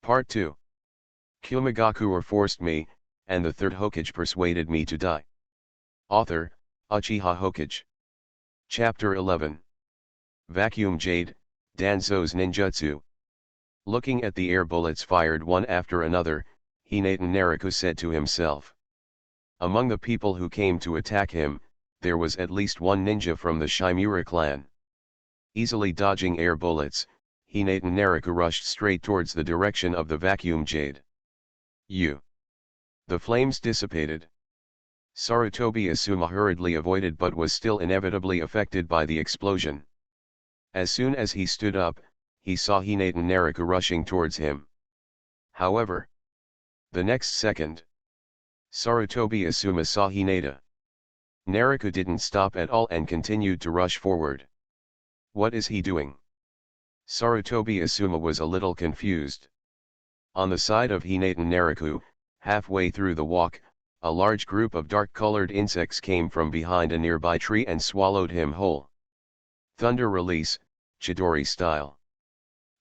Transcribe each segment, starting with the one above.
Part 2. Kumogakure forced me, and the Third Hokage persuaded me to die. Author, Uchiha Hokage. Chapter 11. Vacuum Jade, Danzo's Ninjutsu. Looking at the air bullets fired one after another, Hinata Naruto said to himself. Among the people who came to attack him, there was at least one ninja from the Shimura clan. Easily dodging air bullets, Hinata Naruto rushed straight towards the direction of the vacuum jade. The flames dissipated. Sarutobi Asuma hurriedly avoided but was still inevitably affected by the explosion. As soon as he stood up, he saw Hinata Naruto rushing towards him. However, the next second, Sarutobi Asuma saw Hinata. Naruto didn't stop at all and continued to rush forward. What is he doing? Sarutobi Asuma was a little confused. On the side of Hinata Naruto, halfway through the walk, a large group of dark-colored insects came from behind a nearby tree and swallowed him whole. Thunder release, Chidori style.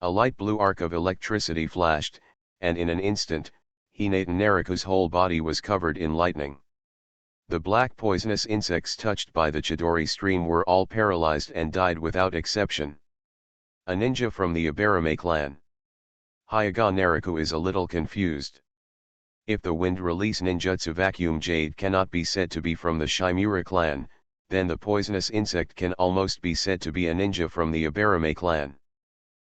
A light blue arc of electricity flashed, and in an instant, Hinata Naruto's whole body was covered in lightning. The black poisonous insects touched by the Chidori stream were all paralyzed and died without exception. A ninja from the Ibarame clan. Hyuga Naruto is a little confused. If the wind release ninjutsu vacuum jade cannot be said to be from the Shimura clan, then the poisonous insect can almost be said to be a ninja from the Ibarame clan.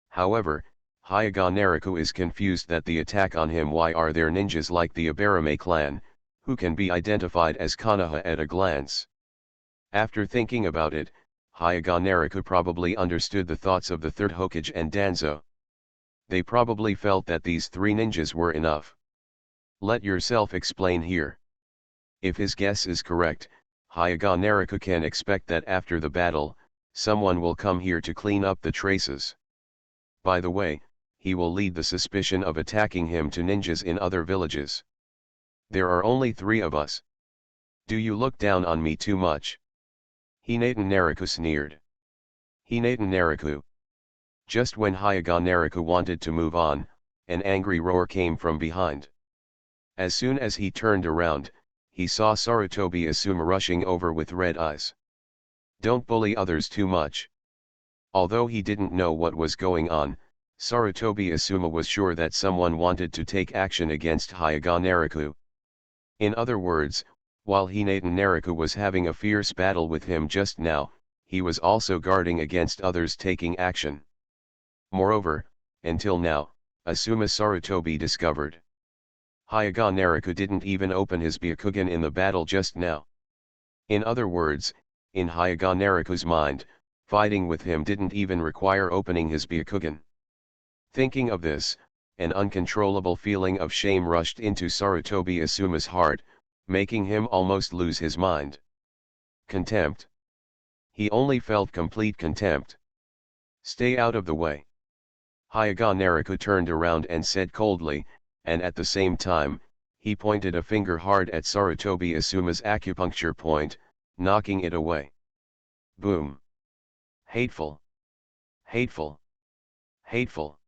However, Hyuga Naruto is confused that the attack on him. Why are there ninjas like the Ibarame clan, who can be identified as Konoha at a glance? After thinking about it, Hyuga Naruto probably understood the thoughts of the Third Hokage and Danzo. They probably felt that these three ninjas were enough. Let yourself explain here. If his guess is correct, Hyuga Naruto can expect that after the battle, someone will come here to clean up the traces. By the way, he will lead the suspicion of attacking him to ninjas in other villages. There are only 3 of us. Do you look down on me too much? Hinata Naruto sneered. Hinata Naruto. Just when Hyuga Naruto wanted to move on, an angry roar came from behind. As soon as he turned around, he saw Sarutobi Asuma rushing over with red eyes. Don't bully others too much. Although he didn't know what was going on, Sarutobi Asuma was sure that someone wanted to take action against Hyuga Naruto. In other words, while Hinata Naruto was having a fierce battle with him just now, he was also guarding against others taking action. Moreover, until now, Asuma Sarutobi discovered. Hyuga Naruto didn't even open his Byakugan in the battle just now. In other words, in Hyuga Naruto's mind, fighting with him didn't even require opening his Byakugan. Thinking of this, an uncontrollable feeling of shame rushed into Sarutobi Asuma's heart, making him almost lose his mind. Contempt. He only felt complete contempt. Stay out of the way. Hyuga Naruto turned around and said coldly, and at the same time, he pointed a finger hard at Sarutobi Asuma's acupuncture point, knocking it away. Boom. Hateful. Hateful. Hateful.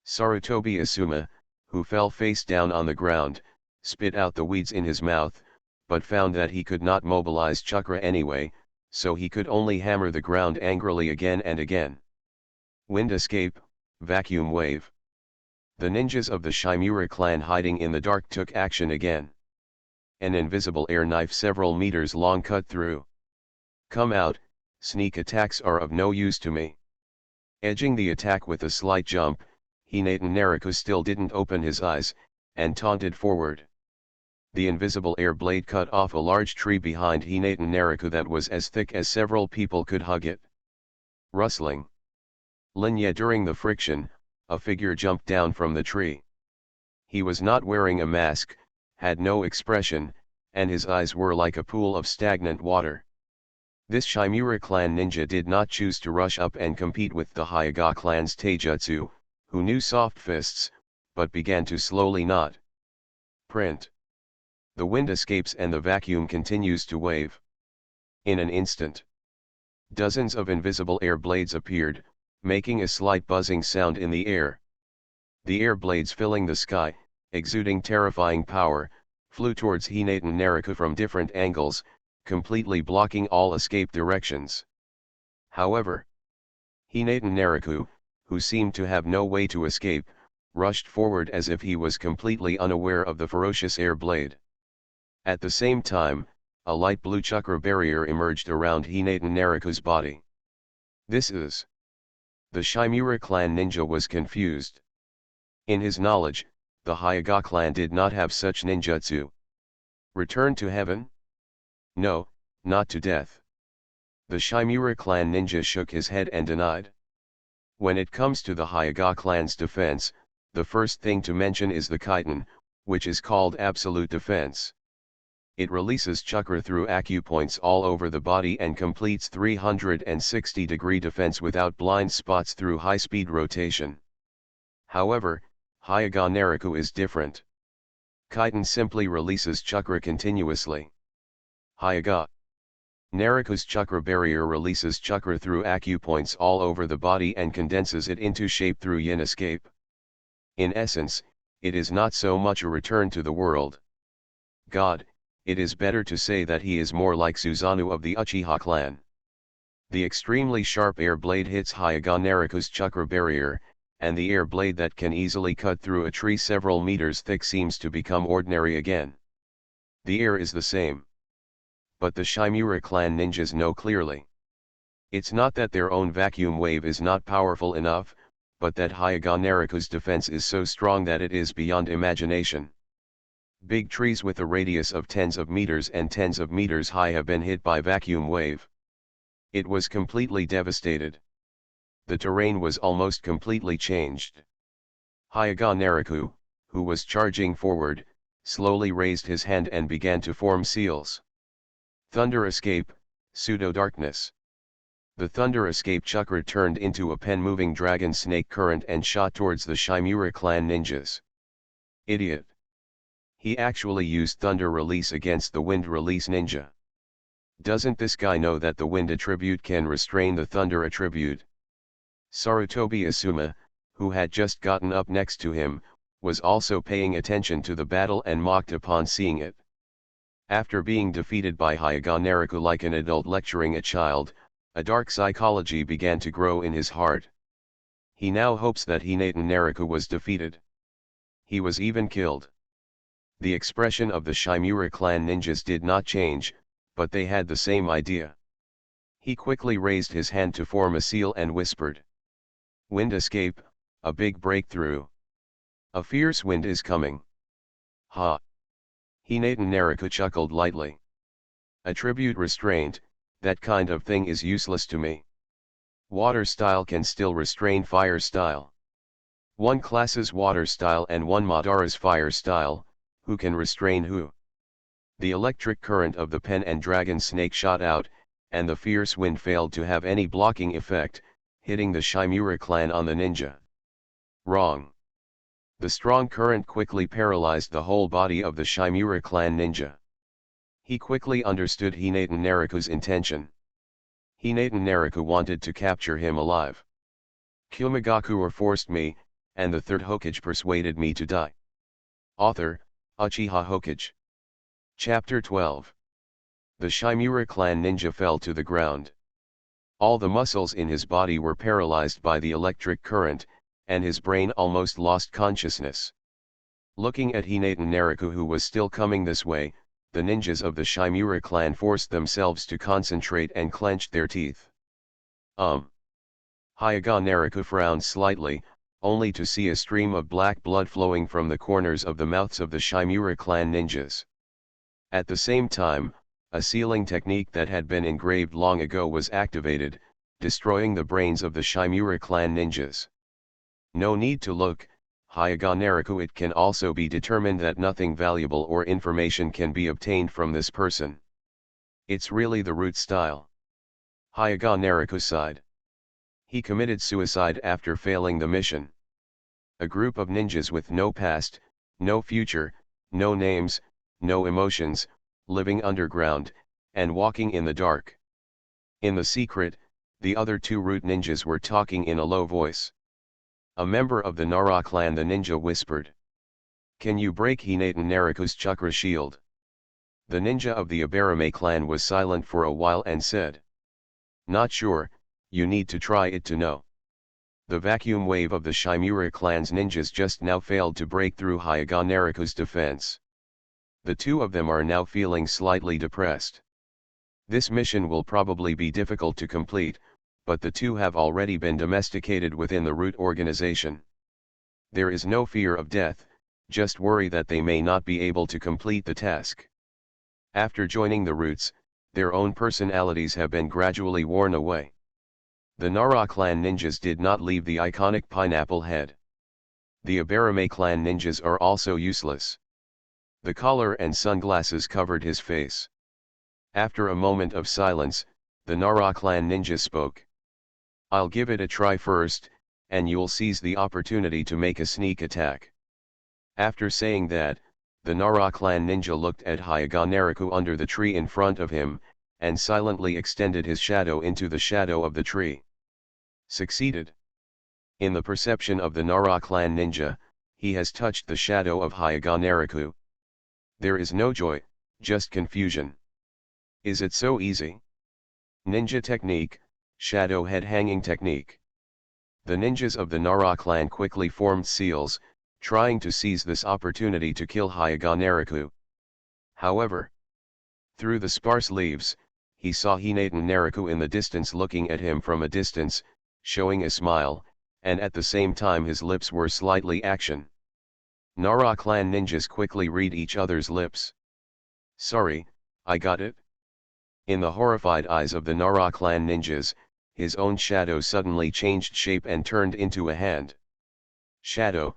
Sarutobi Asuma, who fell face down on the ground, spit out the weeds in his mouth, but found that he could not mobilize chakra anyway, so he could only hammer the ground angrily again and again. Wind escape, vacuum wave. The ninjas of the Shimura clan hiding in the dark took action again. An invisible air knife several meters long cut through. Come out, sneak attacks are of no use to me. Edging the attack with a slight jump, Hinata Naruto still didn't open his eyes, and taunted forward. The invisible air blade cut off a large tree behind Hinata Naruto that was as thick as several people could hug it. Rustling. Linya. During the friction, a figure jumped down from the tree. He was not wearing a mask, had no expression, and his eyes were like a pool of stagnant water. This Shimura clan ninja did not choose to rush up and compete with the Hyuga clan's taijutsu, who knew soft fists, but began to slowly nod. Print. The wind escapes and the vacuum continues to wave. In an instant, dozens of invisible air blades appeared, making a slight buzzing sound in the air. The air blades filling the sky, exuding terrifying power, flew towards Hinatan Naraka from different angles, completely blocking all escape directions. However, Hinatan Naraku, who seemed to have no way to escape, rushed forward as if he was completely unaware of the ferocious air blade. At the same time, a light blue chakra barrier emerged around Hinatan Naraku's body. This is... The Shimura clan ninja was confused. In his knowledge, the Hyuga clan did not have such ninjutsu. Return to heaven? No, not to death. The Shimura clan ninja shook his head and denied. When it comes to the Hyuga clan's defense, the first thing to mention is the Kaitan, which is called absolute defense. It releases chakra through acupoints all over the body and completes 360-degree defense without blind spots through high-speed rotation. However, Hyuga Naraku is different. Kaitan simply releases chakra continuously. Hyuga Naraku's chakra barrier releases chakra through acupoints all over the body and condenses it into shape through yin escape. In essence, it is not so much a return to the world God, it is better to say that he is more like Susanoo of the Uchiha clan. The extremely sharp air blade hits Hyuga Naraku's chakra barrier, and the air blade that can easily cut through a tree several meters thick seems to become ordinary again. The air is the same. But the Shimura clan ninjas know clearly. It's not that their own vacuum wave is not powerful enough, but that Hyuga Naraku's defense is so strong that it is beyond imagination. Big trees with a radius of tens of meters and tens of meters high have been hit by vacuum wave. It was completely devastated. The terrain was almost completely changed. Hyuga Naraku, who was charging forward, slowly raised his hand and began to form seals. Thunder escape, pseudo-darkness. The thunder escape chakra turned into a pen-moving dragon snake current and shot towards the Shimura clan ninjas. Idiot. He actually used thunder release against the wind release ninja. Doesn't this guy know that the wind attribute can restrain the thunder attribute? Sarutobi Asuma, who had just gotten up next to him, was also paying attention to the battle and mocked upon seeing it. After being defeated by Hyuga Naraku like an adult lecturing a child, a dark psychology began to grow in his heart. He now hopes that Hinatan Naraku was defeated. He was even killed. The expression of the Shimura clan ninjas did not change, but they had the same idea. He quickly raised his hand to form a seal and whispered. Wind escape, a big breakthrough. A fierce wind is coming. Ha! Hinatan Naraku chuckled lightly. Attribute restraint, that kind of thing is useless to me. Water style can still restrain fire style. One classes water style and one Madara's fire style, who can restrain who? The electric current of the pen and dragon snake shot out, and the fierce wind failed to have any blocking effect, hitting the Shimura clan on the ninja. Wrong. The strong current quickly paralyzed the whole body of the Shimura clan ninja. He quickly understood Hinatan Naraku's intention. Hinatan Naraku wanted to capture him alive. Kumogakure forced me, and the Third Hokage persuaded me to die. Author, Uchiha Hokage. Chapter 12. The Shimura clan ninja fell to the ground. All the muscles in his body were paralyzed by the electric current, and his brain almost lost consciousness. Looking at Hinatan Naraku, who was still coming this way, the ninjas of the Shimura clan forced themselves to concentrate and clenched their teeth. Hyuga Naraku frowned slightly, only to see a stream of black blood flowing from the corners of the mouths of the Shimura clan ninjas. At the same time, a sealing technique that had been engraved long ago was activated, destroying the brains of the Shimura clan ninjas. No need to look, Hyuga Naraku. It can also be determined that nothing valuable or information can be obtained from this person. It's really the root style. Hyuga Naraku sighed. He committed suicide after failing the mission. A group of ninjas with no past, no future, no names, no emotions, living underground, and walking in the dark. In the secret, the other two root ninjas were talking in a low voice. A member of the Nara clan, the ninja, whispered. Can you break Hinata Naruko's chakra shield? The ninja of the Abarame clan was silent for a while and said. Not sure, you need to try it to know. The vacuum wave of the Shimura clan's ninjas just now failed to break through Hyuga Naruko's defense. The two of them are now feeling slightly depressed. This mission will probably be difficult to complete, but the two have already been domesticated within the root organization. There is no fear of death, just worry that they may not be able to complete the task. After joining the roots, their own personalities have been gradually worn away. The Nara clan ninjas did not leave the iconic pineapple head. The Abarame clan ninjas are also useless. The collar and sunglasses covered his face. After a moment of silence, the Nara clan ninja spoke. I'll give it a try first, and you'll seize the opportunity to make a sneak attack. After saying that, the Nara clan ninja looked at Hyuga Naruko under the tree in front of him, and silently extended his shadow into the shadow of the tree. Succeeded. In the perception of the Nara clan ninja, he has touched the shadow of Hyuga Naruko. There is no joy, just confusion. Is it so easy? Ninja technique, shadow head hanging technique. The ninjas of the Nara clan quickly formed seals, trying to seize this opportunity to kill Hyuga Naruko. However, through the sparse leaves, he saw Hinata Naruko in the distance looking at him from a distance, showing a smile, and at the same time his lips were slightly action. Nara clan ninjas quickly read each other's lips. Sorry, I got it? In the horrified eyes of the Nara clan ninjas, his own shadow suddenly changed shape and turned into a hand. Shadow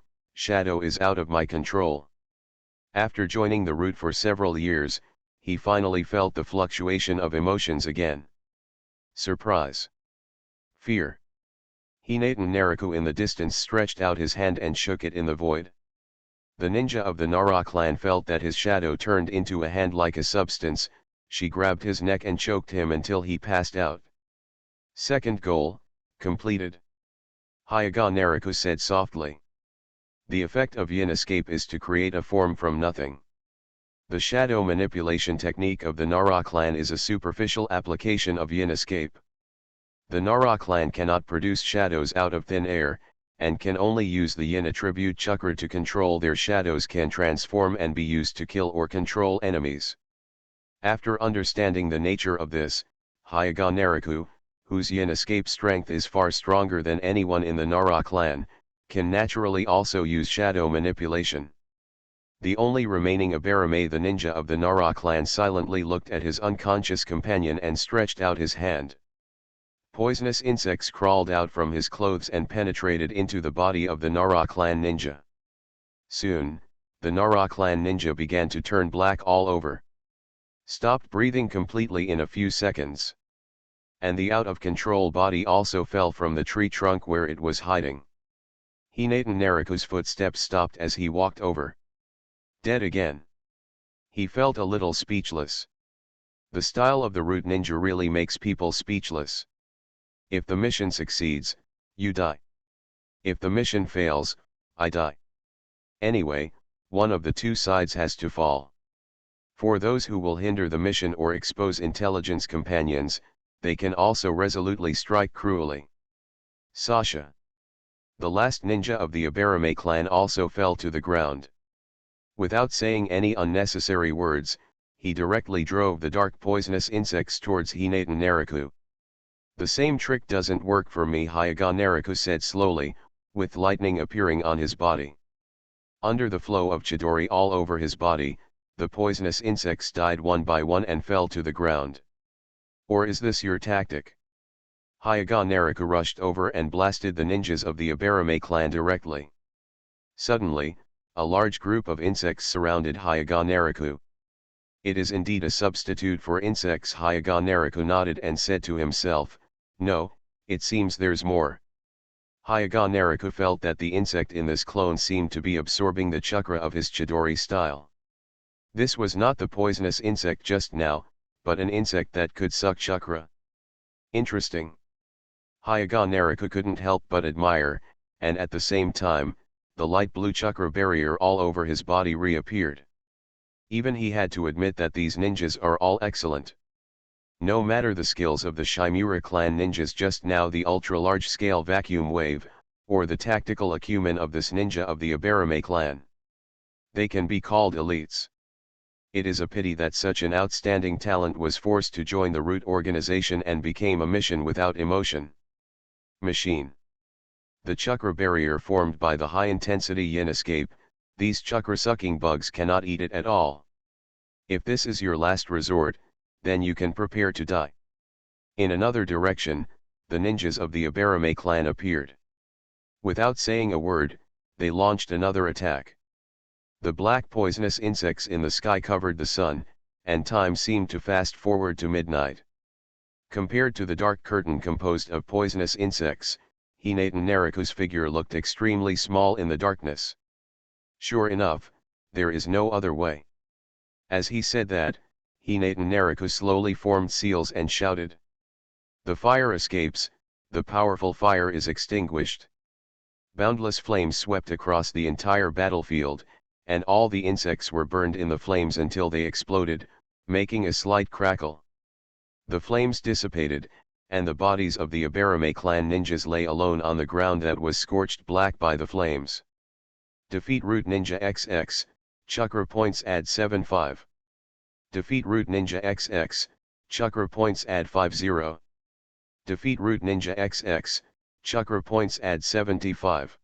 is out of my control. After joining the root for several years, he finally felt the fluctuation of emotions again. Surprise. Fear. Hinata Naruko in the distance stretched out his hand and shook it in the void. The ninja of the Nara clan felt that his shadow turned into a hand like a substance. She grabbed his neck and choked him until he passed out. Second goal, completed. Hyuga Naruko said softly. The effect of yin escape is to create a form from nothing. The shadow manipulation technique of the Nara clan is a superficial application of yin escape. The Nara clan cannot produce shadows out of thin air, and can only use the yin attribute chakra to control their shadows can transform and be used to kill or control enemies. After understanding the nature of this, Hyuga Naruko, whose yin escape strength is far stronger than anyone in the Nara clan, can naturally also use shadow manipulation. The only remaining Abarame, the ninja of the Nara clan, silently looked at his unconscious companion and stretched out his hand. Poisonous insects crawled out from his clothes and penetrated into the body of the Nara clan ninja. Soon, the Nara clan ninja began to turn black all over. Stopped breathing completely in a few seconds. And the out-of-control body also fell from the tree trunk where it was hiding. Hinata Naruko's footsteps stopped as he walked over. Dead again. He felt a little speechless. The style of the root ninja really makes people speechless. If the mission succeeds, you die. If the mission fails, I die. Anyway, one of the two sides has to fall. For those who will hinder the mission or expose intelligence companions, they can also resolutely strike cruelly. Sasha. The last ninja of the Abarame clan also fell to the ground. Without saying any unnecessary words, he directly drove the dark poisonous insects towards Hinata Naruko. The same trick doesn't work for me, Hyuga Naruko said slowly, with lightning appearing on his body. Under the flow of Chidori all over his body, the poisonous insects died one by one and fell to the ground. Or is this your tactic? Hyuga Naruko rushed over and blasted the ninjas of the Abarame clan directly. Suddenly, a large group of insects surrounded Hyuga Naruko. It is indeed a substitute for insects. Hyuga Naruko nodded and said to himself, no, it seems there's more. Hyuga Naruko felt that the insect in this clone seemed to be absorbing the chakra of his Chidori style. This was not the poisonous insect just now, but an insect that could suck chakra. Interesting. Hyuga Naruko couldn't help but admire, and at the same time, the light blue chakra barrier all over his body reappeared. Even he had to admit that these ninjas are all excellent. No matter the skills of the Shimura clan ninjas just now, the ultra-large-scale vacuum wave, or the tactical acumen of this ninja of the Abarame clan. They can be called elites. It is a pity that such an outstanding talent was forced to join the root organization and became a mission without emotion. Machine. The chakra barrier formed by the high-intensity yin escape, these chakra-sucking bugs cannot eat it at all. If this is your last resort, then you can prepare to die. In another direction, the ninjas of the Abarame clan appeared. Without saying a word, they launched another attack. The black poisonous insects in the sky covered the sun, and time seemed to fast forward to midnight. Compared to the dark curtain composed of poisonous insects, Hinatan Nariku's figure looked extremely small in the darkness. Sure enough, there is no other way. As he said that, Hinatan Nariku slowly formed seals and shouted. The fire escapes, the powerful fire is extinguished. Boundless flames swept across the entire battlefield, and all the insects were burned in the flames until they exploded, making a slight crackle. The flames dissipated, and the bodies of the Abarame clan ninjas lay alone on the ground that was scorched black by the flames. Defeat Root Ninja XX, Chakra points add 75. Defeat Root Ninja XX, Chakra points add 50. Defeat Root Ninja XX, Chakra points add 75.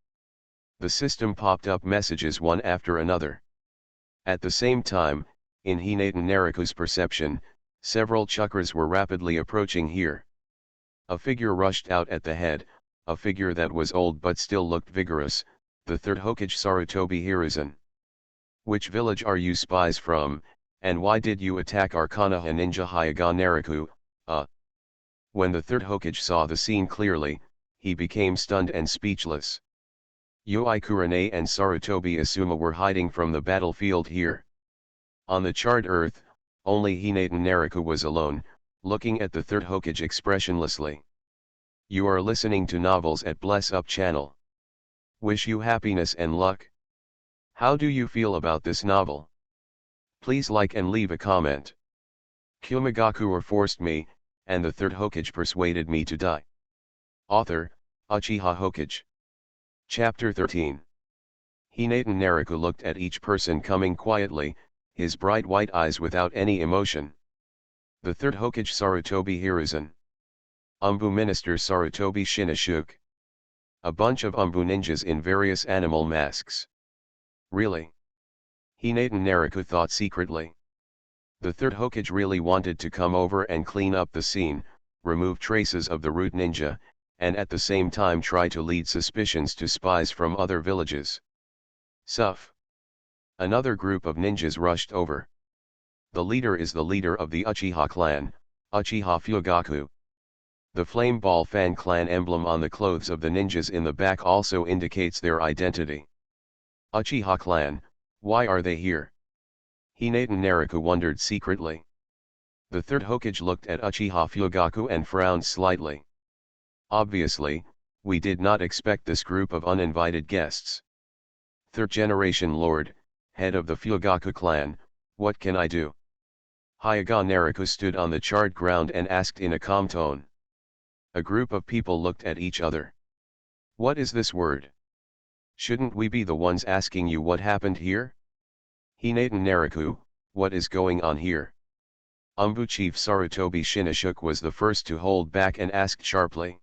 The system popped up messages one after another. At the same time, in Hinatan Nariku's perception, several chakras were rapidly approaching here. A figure rushed out at the head, a figure that was old but still looked vigorous, the Third Hokage Sarutobi Hiruzen. Which village are you spies from, and why did you attack our Konoha ninja Hyuga Nariku? When the Third Hokage saw the scene clearly, he became stunned and speechless. Yoi Kurane and Sarutobi Asuma were hiding from the battlefield here. On the charred earth, only Hinatan Nariku was alone, looking at the Third Hokage expressionlessly. You are listening to Novels at Bless Up channel. Wish you happiness and luck. How do you feel about this novel? Please like and leave a comment. Kumogakure forced me, and the Third Hokage persuaded me to die. Author, Uchiha Hokage. Chapter 13. Hinatan Nariku looked at each person coming quietly, his bright white eyes without any emotion. The Third Hokage Sarutobi Hiruzen. Umbu Minister Sarutobi Shinashuk. A bunch of Umbu ninjas in various animal masks. Really? Hinatan Nariku thought secretly. The Third Hokage really wanted to come over and clean up the scene, remove traces of the root ninja, and at the same time try to lead suspicions to spies from other villages. Suff. Another group of ninjas rushed over. The leader is the leader of the Uchiha clan, Uchiha Fugaku. The flame ball fan clan emblem on the clothes of the ninjas in the back also indicates their identity. Uchiha clan, why are they here? Hinatan Nariku wondered secretly. The Third Hokage looked at Uchiha Fugaku and frowned slightly. Obviously, we did not expect this group of uninvited guests. Third generation lord, head of the Fugaku clan, what can I do? Hyuga Nariku stood on the charred ground and asked in a calm tone. A group of people looked at each other. What is this word? Shouldn't we be the ones asking you what happened here? Hinatan Nariku, what is going on here? Umbu Chief Sarutobi Shinashuk was the first to hold back and asked sharply.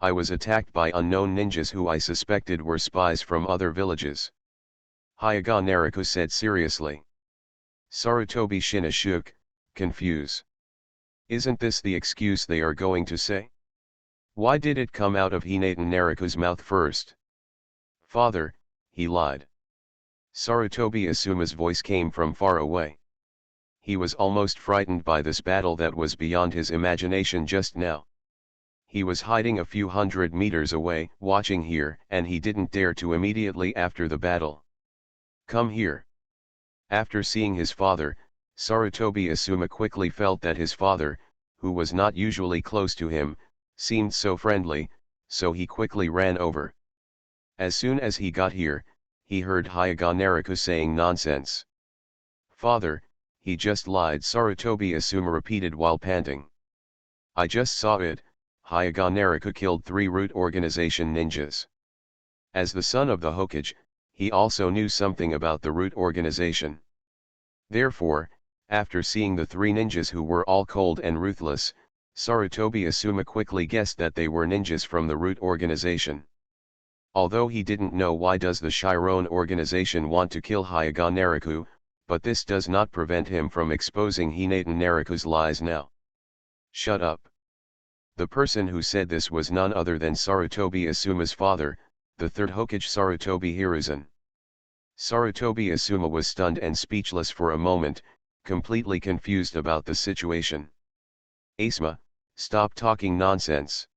I was attacked by unknown ninjas who I suspected were spies from other villages. Hyuga Nariku said seriously. Sarutobi Shinashuk, confused. Isn't this the excuse they are going to say? Why did it come out of Hinatan Nariku's mouth first? Father, he lied. Sarutobi Asuma's voice came from far away. He was almost frightened by this battle that was beyond his imagination just now. He was hiding a few hundred meters away, watching here, and he didn't dare to immediately after the battle. Come here. After seeing his father, Sarutobi Asuma quickly felt that his father, who was not usually close to him, seemed so friendly, so he quickly ran over. As soon as he got here, he heard Hyuga Naruko saying nonsense. "Father, he just lied," Sarutobi Asuma repeated while panting. "I just saw it, Hyuga Naruko killed 3 root organization ninjas." As the son of the Hokage, he also knew something about the root organization. Therefore, after seeing the 3 ninjas who were all cold and ruthless, Sarutobi Asuma quickly guessed that they were ninjas from the root organization. Although he didn't know why does the Chiron organization want to kill Hyuga Naruko, but this does not prevent him from exposing Hinata Naruko's lies now. "Shut up." The person who said this was none other than Sarutobi Asuma's father, the third Hokage Sarutobi Hiruzen. Sarutobi Asuma was stunned and speechless for a moment, completely confused about the situation. "Asuma, stop talking nonsense.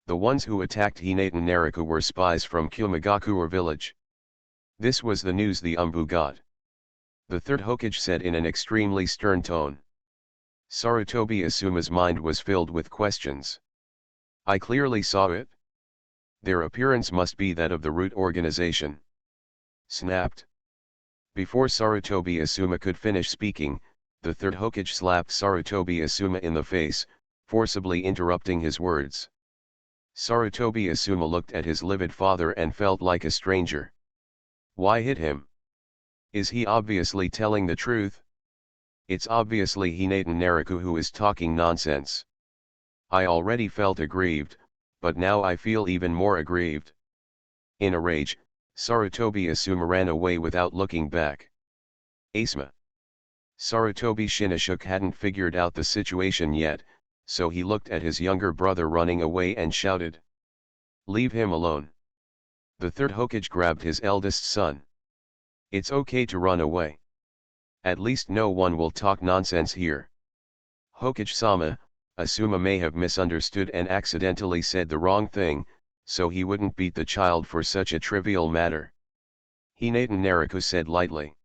The ones who attacked Hinata Naruko were spies from Kumogakure village." This was the news the Umbu got. The third Hokage said in an extremely stern tone. Sarutobi Asuma's mind was filled with questions. "I clearly saw it. Their appearance must be that of the root organization." Snapped. Before Sarutobi Asuma could finish speaking, the third Hokage slapped Sarutobi Asuma in the face, forcibly interrupting his words. Sarutobi Asuma looked at his livid father and felt like a stranger. Why hit him? Is he obviously telling the truth? It's obviously Hinata Naruko who is talking nonsense. I already felt aggrieved, but now I feel even more aggrieved. In a rage, Sarutobi Asuma ran away without looking back. Asuma. Sarutobi Shinnishuk hadn't figured out the situation yet, so he looked at his younger brother running away and shouted. "Leave him alone." The third Hokage grabbed his eldest son. "It's okay to run away. At least no one will talk nonsense here." Hokage-sama, Asuma may have misunderstood and accidentally said the wrong thing, so he wouldn't beat the child for such a trivial matter. Hinata Naruko said lightly.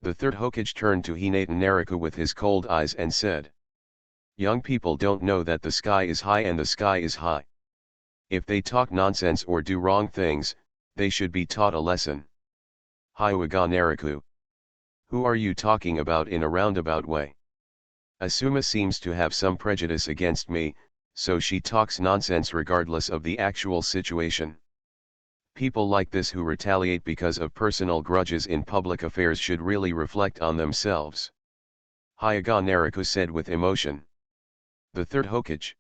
The third Hokage turned to Hinata Naruko with his cold eyes and said. "Young people don't know that the sky is high and the sky is high. If they talk nonsense or do wrong things, they should be taught a lesson." Hyuga Naruko. Who are you talking about in a roundabout way? Asuma seems to have some prejudice against me, so she talks nonsense regardless of the actual situation. People like this who retaliate because of personal grudges in public affairs should really reflect on themselves. Hyuga Naruko said with emotion. The third Hokage.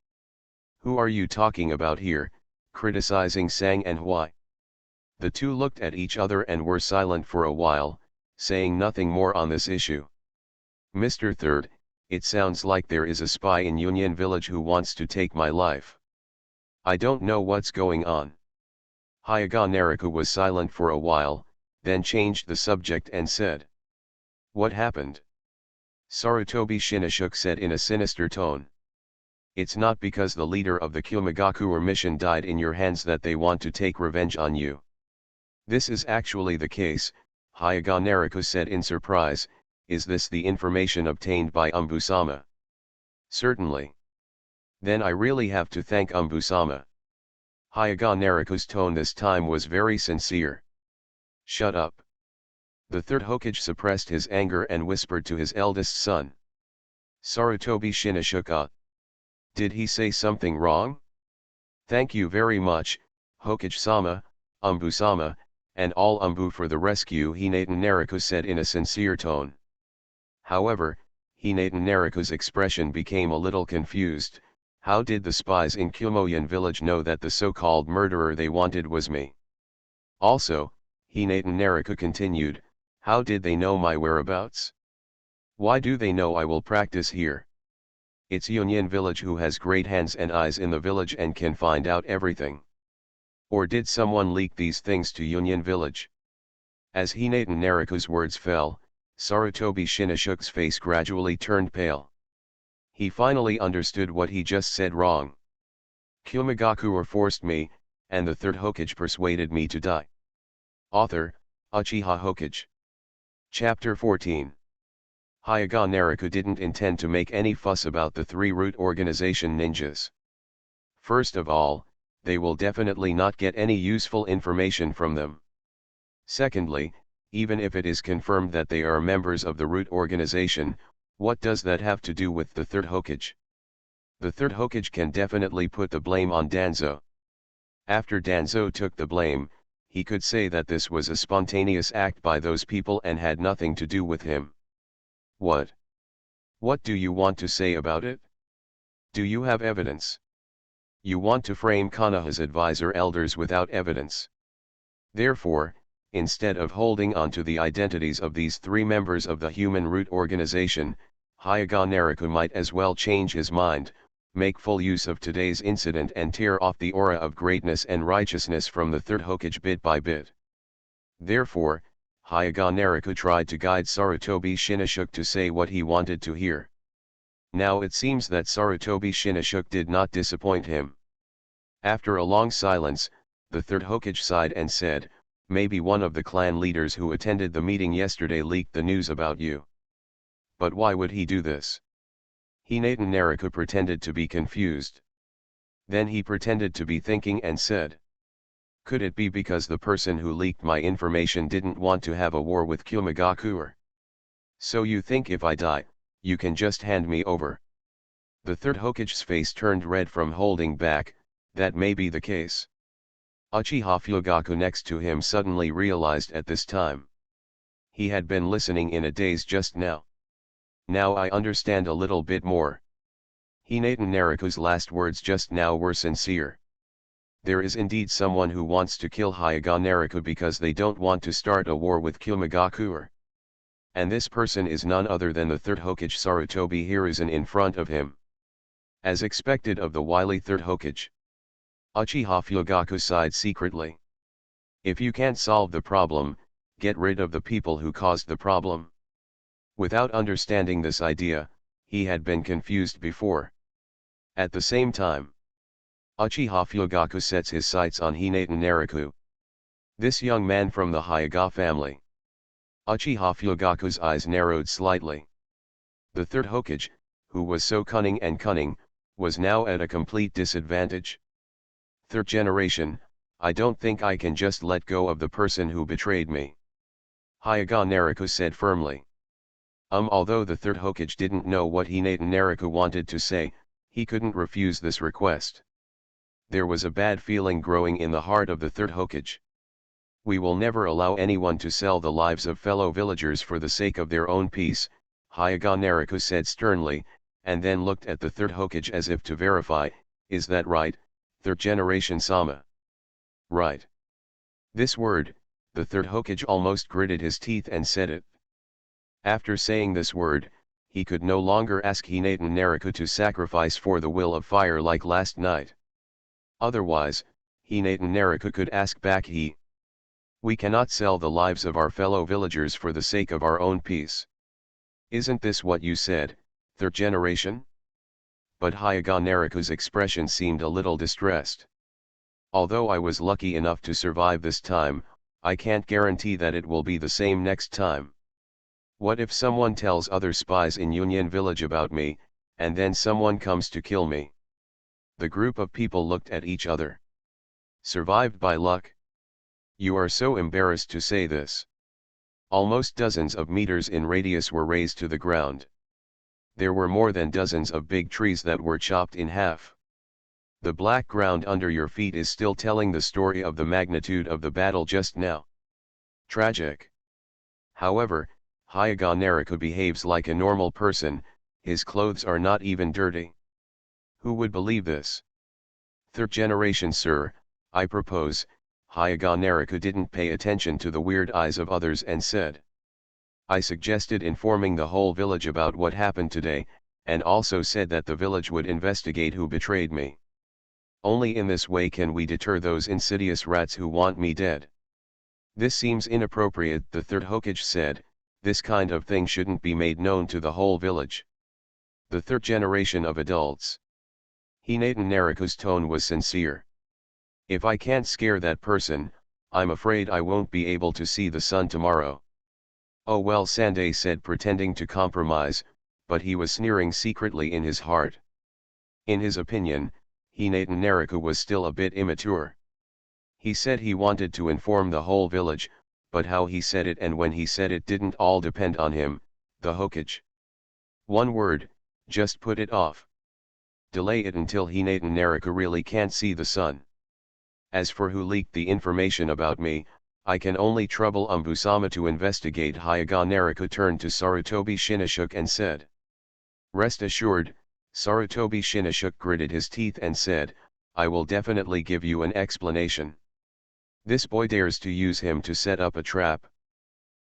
Who are you talking about here, criticizing Sang and why? The two looked at each other and were silent for a while, saying nothing more on this issue. "Mr. Third, it sounds like there is a spy in Union Village who wants to take my life. I don't know what's going on." Hyuga Naruko was silent for a while, then changed the subject and said. "What happened?" Sarutobi Shinnishuk said in a sinister tone. "It's not because the leader of the Kumogakure mission died in your hands that they want to take revenge on you. This is actually the case," Hyuga Naruko said in surprise. "Is this the information obtained by Umbu-sama?" "Certainly." "Then I really have to thank Umbu-sama." Hyuga Naruko's tone this time was very sincere. "Shut up." The third Hokage suppressed his anger and whispered to his eldest son. Sarutobi Shinnishuk. Did he say something wrong?" "Thank you very much, Hokage-sama, Umbu-sama, and all Umbu for the rescue," Hinata Naruko said in a sincere tone. However, Hinata Naruko's expression became a little confused. How did the spies in Kumoyan village know that the so-called murderer they wanted was me? Also, Hinata Naruko continued, how did they know my whereabouts? Why do they know I will practice here? It's Union village who has great hands and eyes in the village and can find out everything. Or did someone leak these things to Union village? As Hinata Naruko's words fell, Sarutobi Shinnishuk's face gradually turned pale. He finally understood what he just said wrong. Kumogakure forced me, and the third Hokage persuaded me to die. Author, Uchiha Hokage. Chapter 14. Hyuga Naruko didn't intend to make any fuss about the 3 root organization ninjas. First of all, they will definitely not get any useful information from them. Secondly, even if it is confirmed that they are members of the root organization, what does that have to do with the Third Hokage? The Third Hokage can definitely put the blame on Danzo. After Danzo took the blame, he could say that this was a spontaneous act by those people and had nothing to do with him. What? What do you want to say about it? Do you have evidence? You want to frame Konoha's advisor elders without evidence. Therefore, instead of holding on to the identities of these three members of the human root organization, Hyuga Nariku might as well change his mind, make full use of today's incident and tear off the aura of greatness and righteousness from the Third Hokage bit by bit. Therefore, Hyuga Nariku tried to guide Sarutobi Shinnishuk to say what he wanted to hear. Now it seems that Sarutobi Shinnishuk did not disappoint him. After a long silence, the Third Hokage sighed and said, "Maybe one of the clan leaders who attended the meeting yesterday leaked the news about you." But why would he do this? Hinata Nariku pretended to be confused. Then he pretended to be thinking and said, "Could it be because the person who leaked my information didn't want to have a war with Kumogakure? So you think if I die, you can just hand me over?" The Third Hokage's face turned red from holding back. That may be the case. Uchiha Fugaku next to him suddenly realized at this time. He had been listening in a daze just now. Now I understand a little bit more. Hinata Nariku's last words just now were sincere. There is indeed someone who wants to kill Hyuga Nariku because they don't want to start a war with Kumogakure. And this person is none other than the Third Hokage Sarutobi Hiruzen in front of him. As expected of the wily Third Hokage, Uchiha Fugaku sighed secretly. If you can't solve the problem, get rid of the people who caused the problem. Without understanding this idea, he had been confused before. At the same time, Uchiha Fugaku sets his sights on Hinata Nariku. This young man from the Hyuga family. Uchiha Fugaku's eyes narrowed slightly. The Third Hokage, who was so cunning, was now at a complete disadvantage. Third generation, I don't think I can just let go of the person who betrayed me. Hyuga Nariku said firmly. Although the Third Hokage didn't know what Hinata Nariku wanted to say, he couldn't refuse this request. There was a bad feeling growing in the heart of the Third Hokage. We will never allow anyone to sell the lives of fellow villagers for the sake of their own peace, Hyuga Nariku said sternly, and then looked at the Third Hokage as if to verify, is that right, Third generation Sama? Right. This word, the Third Hokage almost gritted his teeth and said it. After saying this word, he could no longer ask Hinata Nariku to sacrifice for the will of fire like last night. Otherwise, Hinata Nariku could ask back we cannot sell the lives of our fellow villagers for the sake of our own peace. Isn't this what you said, Third generation? But Hyuga Nariku's expression seemed a little distressed. Although I was lucky enough to survive this time, I can't guarantee that it will be the same next time. What if someone tells other spies in Union Village about me, and then someone comes to kill me? The group of people looked at each other. Survived by luck? You are so embarrassed to say this. Almost dozens of meters in radius were razed to the ground. There were more than dozens of big trees that were chopped in half. The black ground under your feet is still telling the story of the magnitude of the battle just now. Tragic. However, Hyuga Nariku behaves like a normal person, his clothes are not even dirty. Who would believe this? Third generation sir, I propose, Hyuga Nariku didn't pay attention to the weird eyes of others and said. I suggested informing the whole village about what happened today, and also said that the village would investigate who betrayed me. Only in this way can we deter those insidious rats who want me dead. This seems inappropriate, the Third Hokage said, this kind of thing shouldn't be made known to the whole village. The third generation of adults. Hinata Nariku's tone was sincere. If I can't scare that person, I'm afraid I won't be able to see the sun tomorrow. Oh well, Sandai said, pretending to compromise, but he was sneering secretly in his heart. In his opinion, Hinata Naruka was still a bit immature. He said he wanted to inform the whole village, but how he said it and when he said it didn't all depend on him, the Hokage. One word, just put it off. Delay it until Hinata Naruka really can't see the sun. As for who leaked the information about me, I can only trouble Umbusama to investigate. Hyaga Naruka turned to Sarutobi Shinoshook and said. Rest assured, Sarutobi Shinoshook gritted his teeth and said, I will definitely give you an explanation. This boy dares to use him to set up a trap.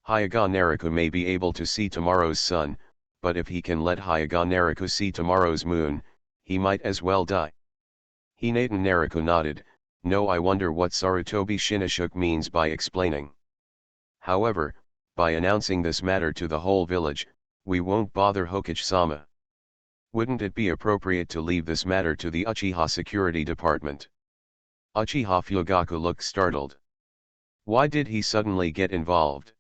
Hyaga Naruka may be able to see tomorrow's sun, but if he can let Hyaga Naruka see tomorrow's moon, he might as well die. Hinata Naruka nodded. No, I wonder what Sarutobi Shinoshook means by explaining. However, by announcing this matter to the whole village, we won't bother Hokage-sama. Wouldn't it be appropriate to leave this matter to the Uchiha Security Department? Uchiha Fugaku looked startled. Why did he suddenly get involved?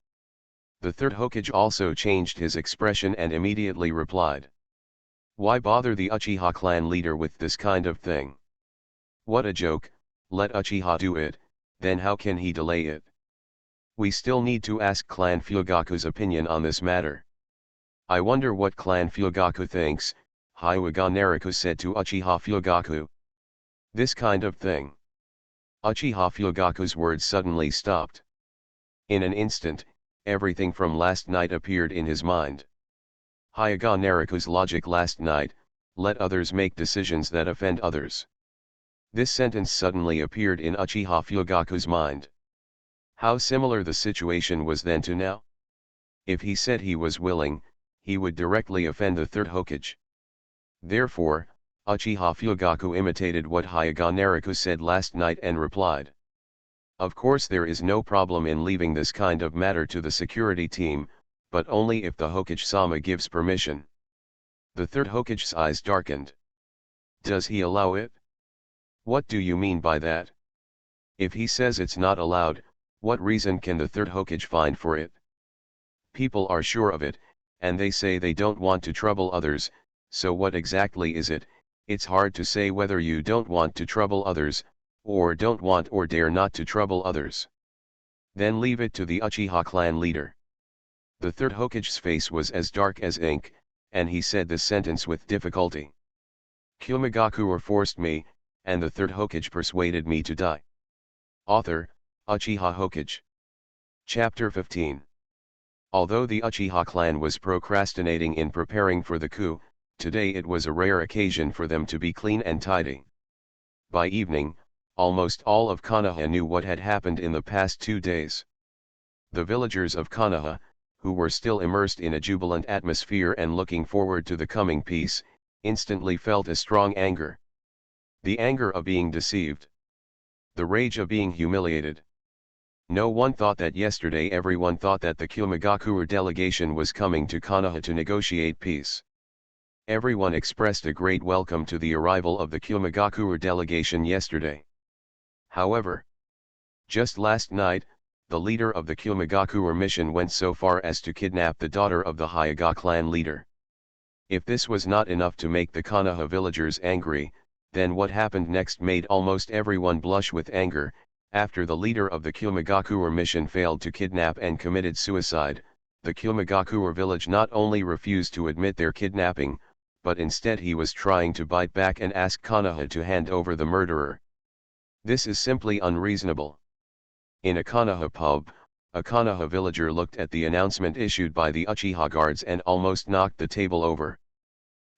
The third Hokage also changed his expression and immediately replied. Why bother the Uchiha clan leader with this kind of thing? What a joke, let Uchiha do it, then how can he delay it? We still need to ask Clan Fugaku's opinion on this matter. I wonder what Clan Fugaku thinks, Hyaga Naruka said to Uchiha Fugaku. This kind of thing. Uchiha Fugaku's words suddenly stopped. In an instant, everything from last night appeared in his mind. Hyaga Naruka's logic last night, let others make decisions that offend others. This sentence suddenly appeared in Uchiha Fugaku's mind. How similar the situation was then to now? If he said he was willing, he would directly offend the third Hokage. Therefore, Uchiha Fugaku imitated what Hyaga Naruka said last night and replied. Of course there is no problem in leaving this kind of matter to the security team, but only if the Hokage-sama gives permission. The third Hokage's eyes darkened. Does he allow it? What do you mean by that? If he says it's not allowed, what reason can the third Hokage find for it? People are sure of it, and they say they don't want to trouble others, so what exactly is it? It's hard to say whether you don't want to trouble others, or don't want or dare not to trouble others. Then leave it to the Uchiha clan leader. The third Hokage's face was as dark as ink, and he said this sentence with difficulty. Kumogakure forced me, and the third Hokage persuaded me to die. Author, Uchiha Hokage. Chapter 15. Although the Uchiha clan was procrastinating in preparing for the coup, today it was a rare occasion for them to be clean and tidy. By evening, almost all of Konoha knew what had happened in the past 2 days. The villagers of Konoha, who were still immersed in a jubilant atmosphere and looking forward to the coming peace, instantly felt a strong anger. The anger of being deceived. The rage of being humiliated. No one thought that yesterday. Everyone thought that the Kumogakure delegation was coming to Konoha to negotiate peace. Everyone expressed a great welcome to the arrival of the Kumogakure delegation yesterday. However, just last night, the leader of the Kumogakure mission went so far as to kidnap the daughter of the Hyaga clan leader. If this was not enough to make the Konoha villagers angry, then what happened next made almost everyone blush with anger. After the leader of the Kumogakure mission failed to kidnap and committed suicide, the Kumogakure village not only refused to admit their kidnapping, but instead he was trying to bite back and ask Konoha to hand over the murderer. This is simply unreasonable. In a Konoha pub, a Konoha villager looked at the announcement issued by the Uchiha guards and almost knocked the table over.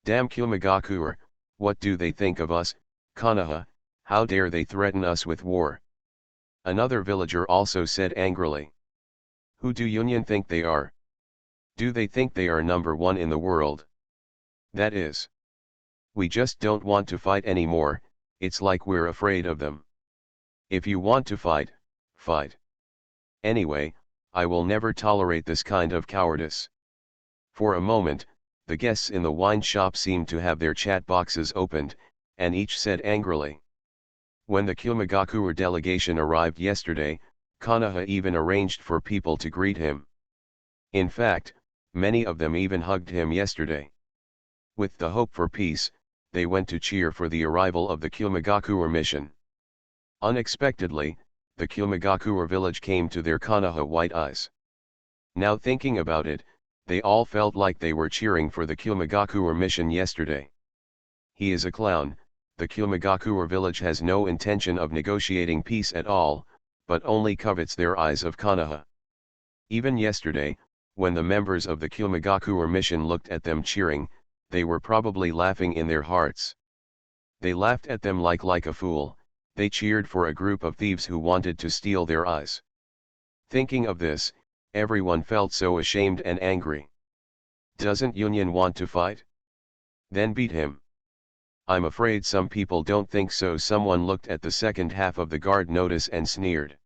Damn Kumogakure, what do they think of us, Konoha, how dare they threaten us with war? Another villager also said angrily. Who do Union think they are? Do they think they are number one in the world? That is. We just don't want to fight anymore, it's like we're afraid of them. If you want to fight, fight. Anyway, I will never tolerate this kind of cowardice. For a moment, the guests in the wine shop seemed to have their chat boxes opened, and each said angrily. When the Kumogakure delegation arrived yesterday, Konoha even arranged for people to greet him. In fact, many of them even hugged him yesterday. With the hope for peace, they went to cheer for the arrival of the Kumogakure mission. Unexpectedly, the Kumogakure village came to their Konoha white eyes. Now thinking about it, they all felt like they were cheering for the Kumogakure mission yesterday. He is a clown. The Kumogakure village has no intention of negotiating peace at all, but only covets their eyes of Konoha. Even yesterday, when the members of the Kumogakure mission looked at them cheering, they were probably laughing in their hearts. They laughed at them like a fool. They cheered for a group of thieves who wanted to steal their eyes. Thinking of this, everyone felt so ashamed and angry. Doesn't Union want to fight? Then beat him. I'm afraid some people don't think so. Someone looked at the second half of the guard notice and sneered.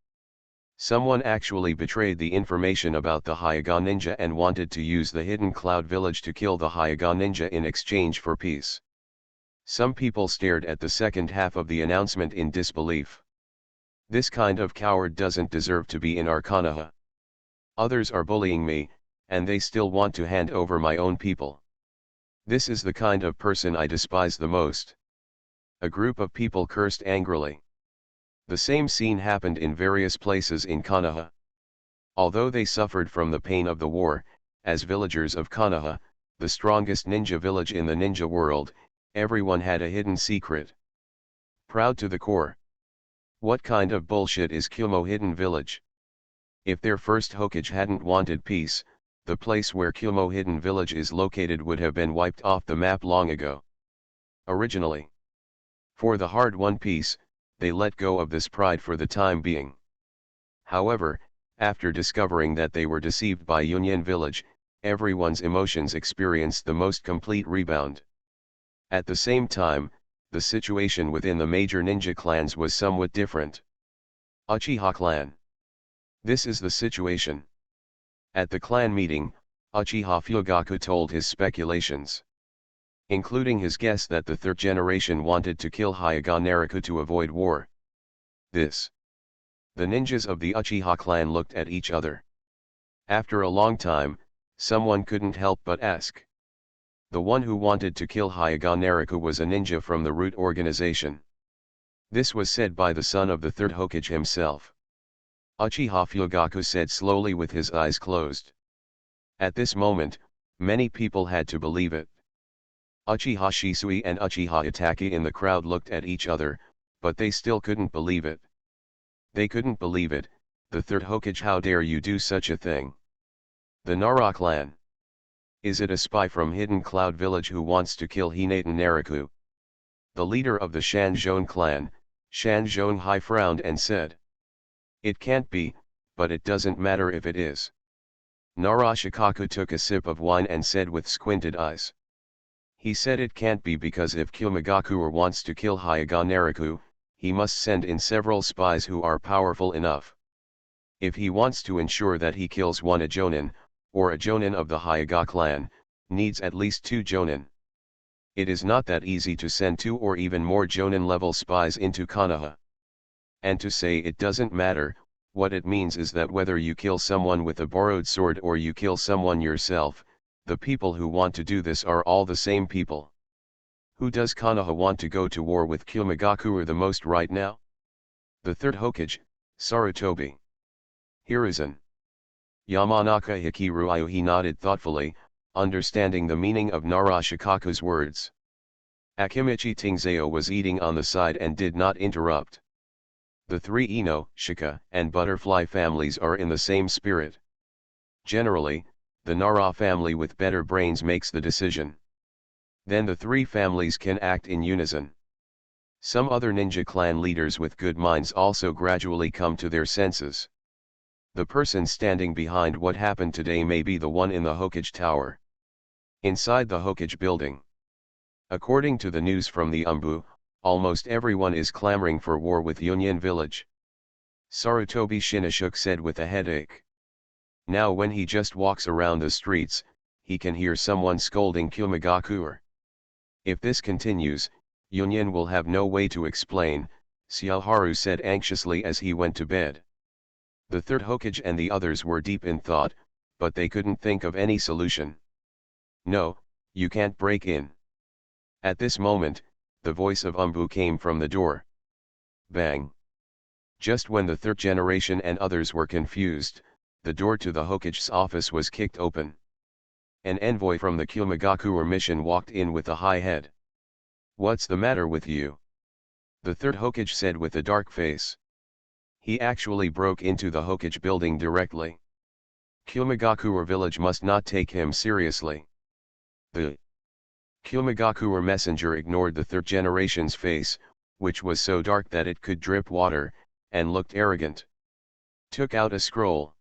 Someone actually betrayed the information about the Hyuga ninja and wanted to use the hidden cloud village to kill the Hyuga ninja in exchange for peace. Some people stared at the second half of the announcement in disbelief. This kind of coward doesn't deserve to be in our Konoha. Others are bullying me, and they still want to hand over my own people. This is the kind of person I despise the most. A group of people cursed angrily. The same scene happened in various places in Konoha. Although they suffered from the pain of the war, as villagers of Konoha, the strongest ninja village in the ninja world, everyone had a hidden secret. Proud to the core. What kind of bullshit is Kumo hidden village? If their first Hokage hadn't wanted peace, the place where Kumo hidden village is located would have been wiped off the map long ago. Originally, for the hard-won peace, they let go of this pride for the time being. However, after discovering that they were deceived by Union village, everyone's emotions experienced the most complete rebound. At the same time, the situation within the major ninja clans was somewhat different. Uchiha clan. This is the situation. At the clan meeting, Uchiha Fugaku told his speculations, including his guess that the third generation wanted to kill Hyuga Naraku to avoid war. The ninjas of the Uchiha clan looked at each other. After a long time, someone couldn't help but ask. The one who wanted to kill Hyuga Naraku was a ninja from the Root organization. This was said by the son of the third Hokage himself. Uchiha Fugaku said slowly with his eyes closed. At this moment, many people had to believe it. Uchiha Shisui and Uchiha Itachi in the crowd looked at each other, but they still couldn't believe it. They couldn't believe it. The third Hokage, how dare you do such a thing? The Nara clan. Is it a spy from Hidden Cloud Village who wants to kill Hinata Naraku? The leader of the Shanzhong clan, Shanzhong Hai, frowned and said, it can't be, but it doesn't matter if it is. Narashikaku took a sip of wine and said with squinted eyes. He said it can't be because if Kumogakure wants to kill Hyuga Naraku, he must send in several spies who are powerful enough. If he wants to ensure that he kills one Jonin, or a Jonin of the Hyuga clan, needs at least 2 Jonin. It is not that easy to send 2 or even more Jonin level spies into Konoha. And to say it doesn't matter, what it means is that whether you kill someone with a borrowed sword or you kill someone yourself, the people who want to do this are all the same people. Who does Konoha want to go to war with Kumogakure the most right now? The third Hokage, Sarutobi. Hiruzen. Yamanaka Hikiru. He nodded thoughtfully, understanding the meaning of Narashikaku's words. Akimichi Tingzao was eating on the side and did not interrupt. The 3 Ino, Shika, and Butterfly families are in the same spirit. Generally, the Nara family with better brains makes the decision. Then the 3 families can act in unison. Some other ninja clan leaders with good minds also gradually come to their senses. The person standing behind what happened today may be the one in the Hokage Tower. Inside the Hokage building. According to the news from the Umbu, almost everyone is clamoring for war with Union village. Sarutobi Shinashuk said with a headache. Now when he just walks around the streets, he can hear someone scolding Kumogakure. If this continues, Union will have no way to explain, Xiaoharu said anxiously as he went to bed. The third Hokage and the others were deep in thought, but they couldn't think of any solution. No, you can't break in. At this moment, the voice of Umbu came from the door. Bang! Just when the third generation and others were confused, the door to the Hokage's office was kicked open. An envoy from the Kumogakure mission walked in with a high head. "What's the matter with you?" the third Hokage said with a dark face. He actually broke into the Hokage building directly. Kumogakure village must not take him seriously. The Kumogakure messenger ignored the third generation's face, which was so dark that it could drip water, and looked arrogant. Took out a scroll.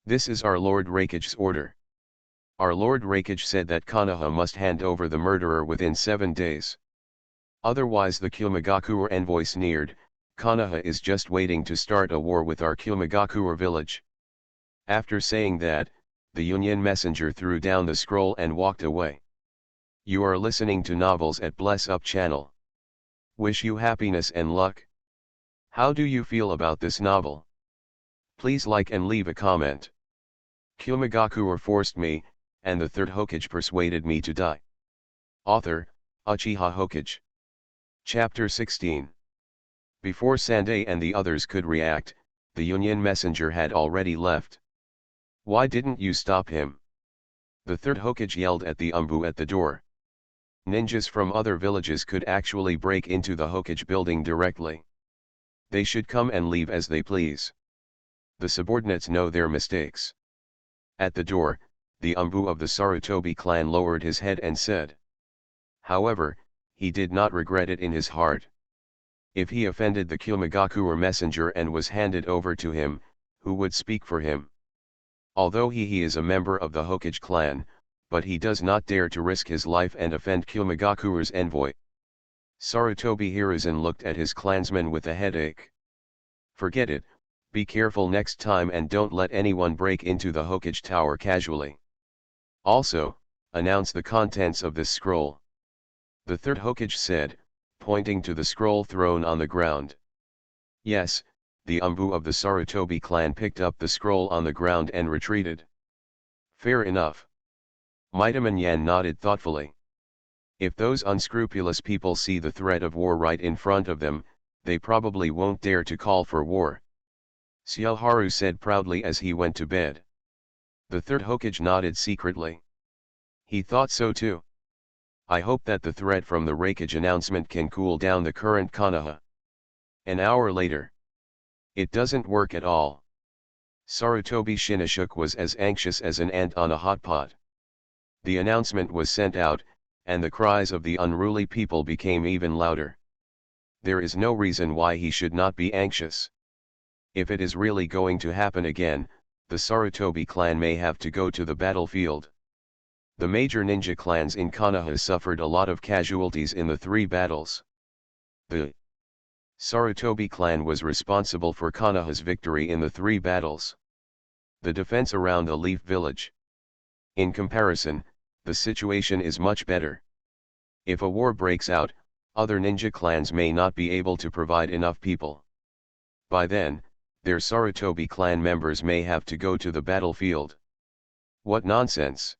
"This is our Lord Raikage's order. Our Lord Raikage said that Konoha must hand over the murderer within 7 days. Otherwise," the Kumogakure envoy sneered, "Konoha is just waiting to start a war with our Kumogakure village." After saying that, the Union messenger threw down the scroll and walked away. You are listening to Novels at Bless Up channel. Wish you happiness and luck. How do you feel about this novel? Please like and leave a comment. Kumogakure forced me, and the third Hokage persuaded me to die. Author, Uchiha Hokage. Chapter 16. Before Sandai and the others could react, the Union messenger had already left. "Why didn't you stop him?" the third Hokage yelled at the Umbu at the door. Ninjas from other villages could actually break into the Hokage building directly. They should come and leave as they please. The subordinates know their mistakes. At the door, the Umbu of the Sarutobi clan lowered his head and said. However, he did not regret it in his heart. If he offended the Kumogakure messenger and was handed over to him, who would speak for him? Although he is a member of the Hokage clan, but he does not dare to risk his life and offend Kumogakure's envoy. Sarutobi Hiruzen looked at his clansmen with a headache. "Forget it, be careful next time and don't let anyone break into the Hokage tower casually. Also, announce the contents of this scroll," the third Hokage said, pointing to the scroll thrown on the ground. Yes, the Umbu of the Sarutobi clan picked up the scroll on the ground and retreated. Fair enough. Mightyman Yan nodded thoughtfully. If those unscrupulous people see the threat of war right in front of them, they probably won't dare to call for war. Xiaoharu said proudly as he went to bed. The third Hokage nodded secretly. He thought so too. I hope that the threat from the Raikage announcement can cool down the current Konoha. An hour later. It doesn't work at all. Sarutobi Shinnishuk was as anxious as an ant on a hot pot. The announcement was sent out, and the cries of the unruly people became even louder. There is no reason why he should not be anxious. If it is really going to happen again, the Sarutobi clan may have to go to the battlefield. The major ninja clans in Konoha suffered a lot of casualties in the 3 battles. The Sarutobi clan was responsible for Konoha's victory in the 3 battles. The defense around the Leaf Village. In comparison, the situation is much better. If a war breaks out, other ninja clans may not be able to provide enough people. By then, their Sarutobi clan members may have to go to the battlefield. What nonsense!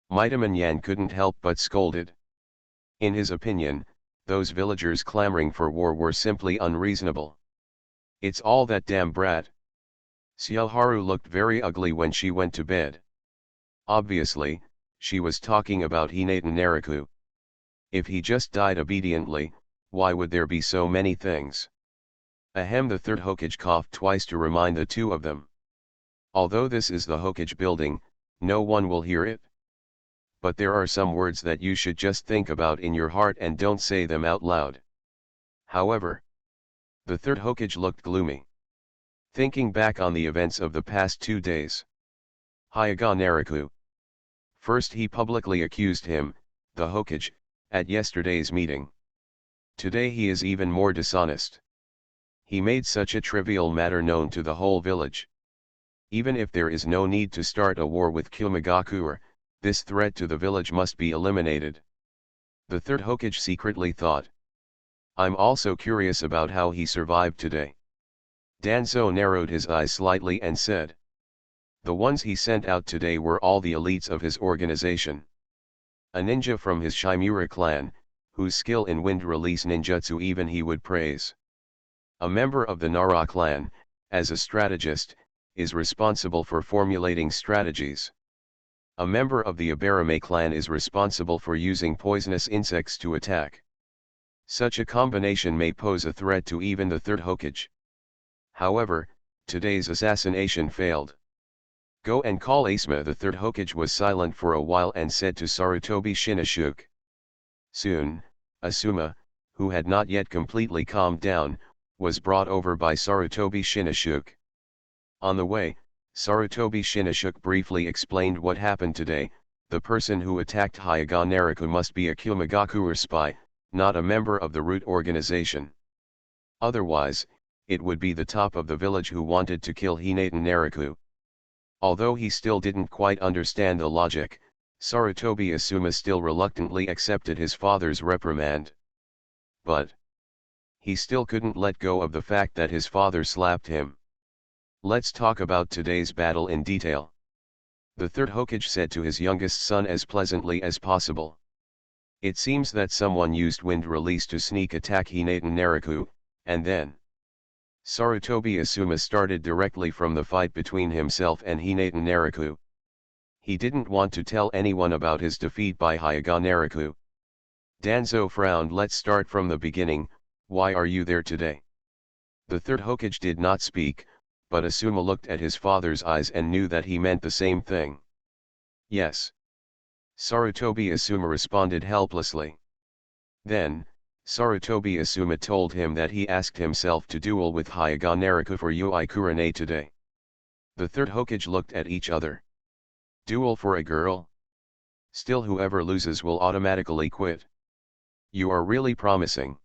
Mightyman Yan couldn't help but scolded. In his opinion, those villagers clamoring for war were simply unreasonable. It's all that damn brat. Xiaoharu looked very ugly when she went to bed. Obviously, she was talking about Hinata Nariku. If he just died obediently, why would there be so many things? Ahem, the third Hokage coughed twice to remind the two of them. Although this is the Hokage building, no one will hear it. But there are some words that you should just think about in your heart and don't say them out loud. However, the third Hokage looked gloomy. Thinking back on the events of the past 2 days. Hyaga Nariku. First he publicly accused him, the Hokage, at yesterday's meeting. Today he is even more dishonest. He made such a trivial matter known to the whole village. Even if there is no need to start a war with Kumogakure, this threat to the village must be eliminated. The third Hokage secretly thought. I'm also curious about how he survived today. Danzo narrowed his eyes slightly and said. The ones he sent out today were all the elites of his organization. A ninja from his Shimura clan, whose skill in wind release ninjutsu even he would praise. A member of the Nara clan, as a strategist, is responsible for formulating strategies. A member of the Abarame clan is responsible for using poisonous insects to attack. Such a combination may pose a threat to even the Third Hokage. However, today's assassination failed. Go and call Asuma. The Third Hokage was silent for a while and said to Sarutobi Shinoshuke. Soon, Asuma, who had not yet completely calmed down, was brought over by Sarutobi Shinoshuke. On the way, Sarutobi Shinoshuke briefly explained what happened today. The person who attacked Hyuga Nariku must be a Kumogakure spy, not a member of the root organization. Otherwise, it would be the top of the village who wanted to kill Hinata Nariku. Although he still didn't quite understand the logic, Sarutobi Asuma still reluctantly accepted his father's reprimand. But he still couldn't let go of the fact that his father slapped him. Let's talk about today's battle in detail. The Third Hokage said to his youngest son as pleasantly as possible. It seems that someone used wind release to sneak attack Hinata Nariku, and then Sarutobi Asuma started directly from the fight between himself and Hinata Nariku. He didn't want to tell anyone about his defeat by Hyuga Nariku. Danzo frowned. Let's start from the beginning. Why are you there today? The Third Hokage did not speak, but Asuma looked at his father's eyes and knew that he meant the same thing. Yes. Sarutobi Asuma responded helplessly. Then, Sarutobi Asuma told him that he asked himself to duel with Hyuga Nariku for Yui Kurane today. The Third Hokage looked at each other. Duel for a girl? Still, whoever loses will automatically quit. You are really promising.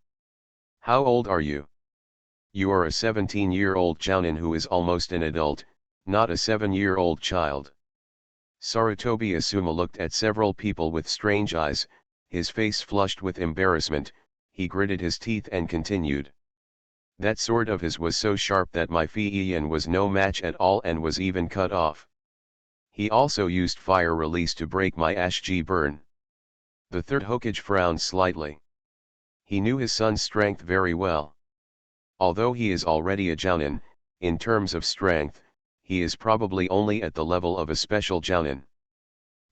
How old are you? You are a 17-year-old jounin who is almost an adult, not a 7-year-old child. Sarutobi Asuma looked at several people with strange eyes, his face flushed with embarrassment. He gritted his teeth and continued. That sword of his was so sharp that my Fiiyan was no match at all and was even cut off. He also used fire release to break my Ashji burn. The Third Hokage frowned slightly. He knew his son's strength very well. Although he is already a jounin, in terms of strength, he is probably only at the level of a special jounin.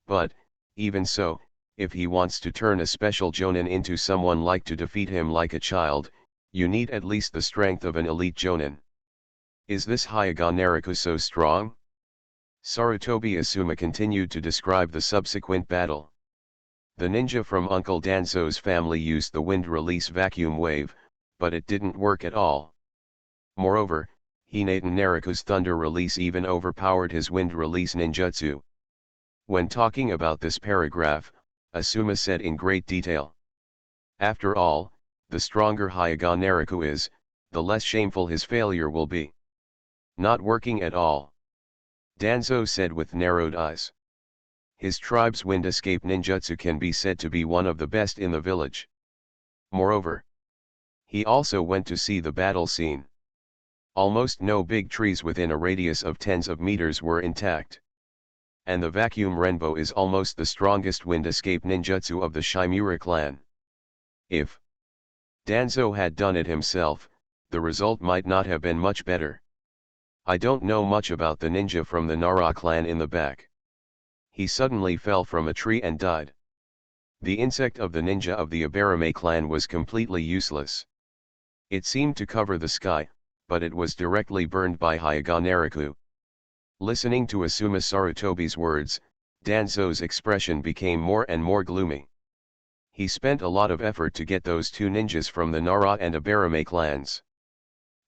But, even so, if he wants to turn a special jounin into someone like to defeat him like a child, you need at least the strength of an elite jounin. Is this Hyuga Nariku so strong? Sarutobi Asuma continued to describe the subsequent battle. The ninja from Uncle Danzo's family used the wind release vacuum wave, but it didn't work at all. Moreover, Hinata Nariku's thunder release even overpowered his wind release ninjutsu. When talking about this paragraph, Asuma said in great detail. After all, the stronger Hyuga Nariku is, the less shameful his failure will be. Not working at all. Danzo said with narrowed eyes. His tribe's wind escape ninjutsu can be said to be one of the best in the village. Moreover, he also went to see the battle scene. Almost no big trees within a radius of tens of meters were intact. And the vacuum renbo is almost the strongest wind escape ninjutsu of the Shimura clan. If Danzo had done it himself, the result might not have been much better. I don't know much about the ninja from the Nara clan in the back. He suddenly fell from a tree and died. The insect of the ninja of the Abarame clan was completely useless. It seemed to cover the sky, but it was directly burned by Hyuga Nariku. Listening to Asuma Sarutobi's words, Danzo's expression became more and more gloomy. He spent a lot of effort to get those two ninjas from the Nara and Abarame clans.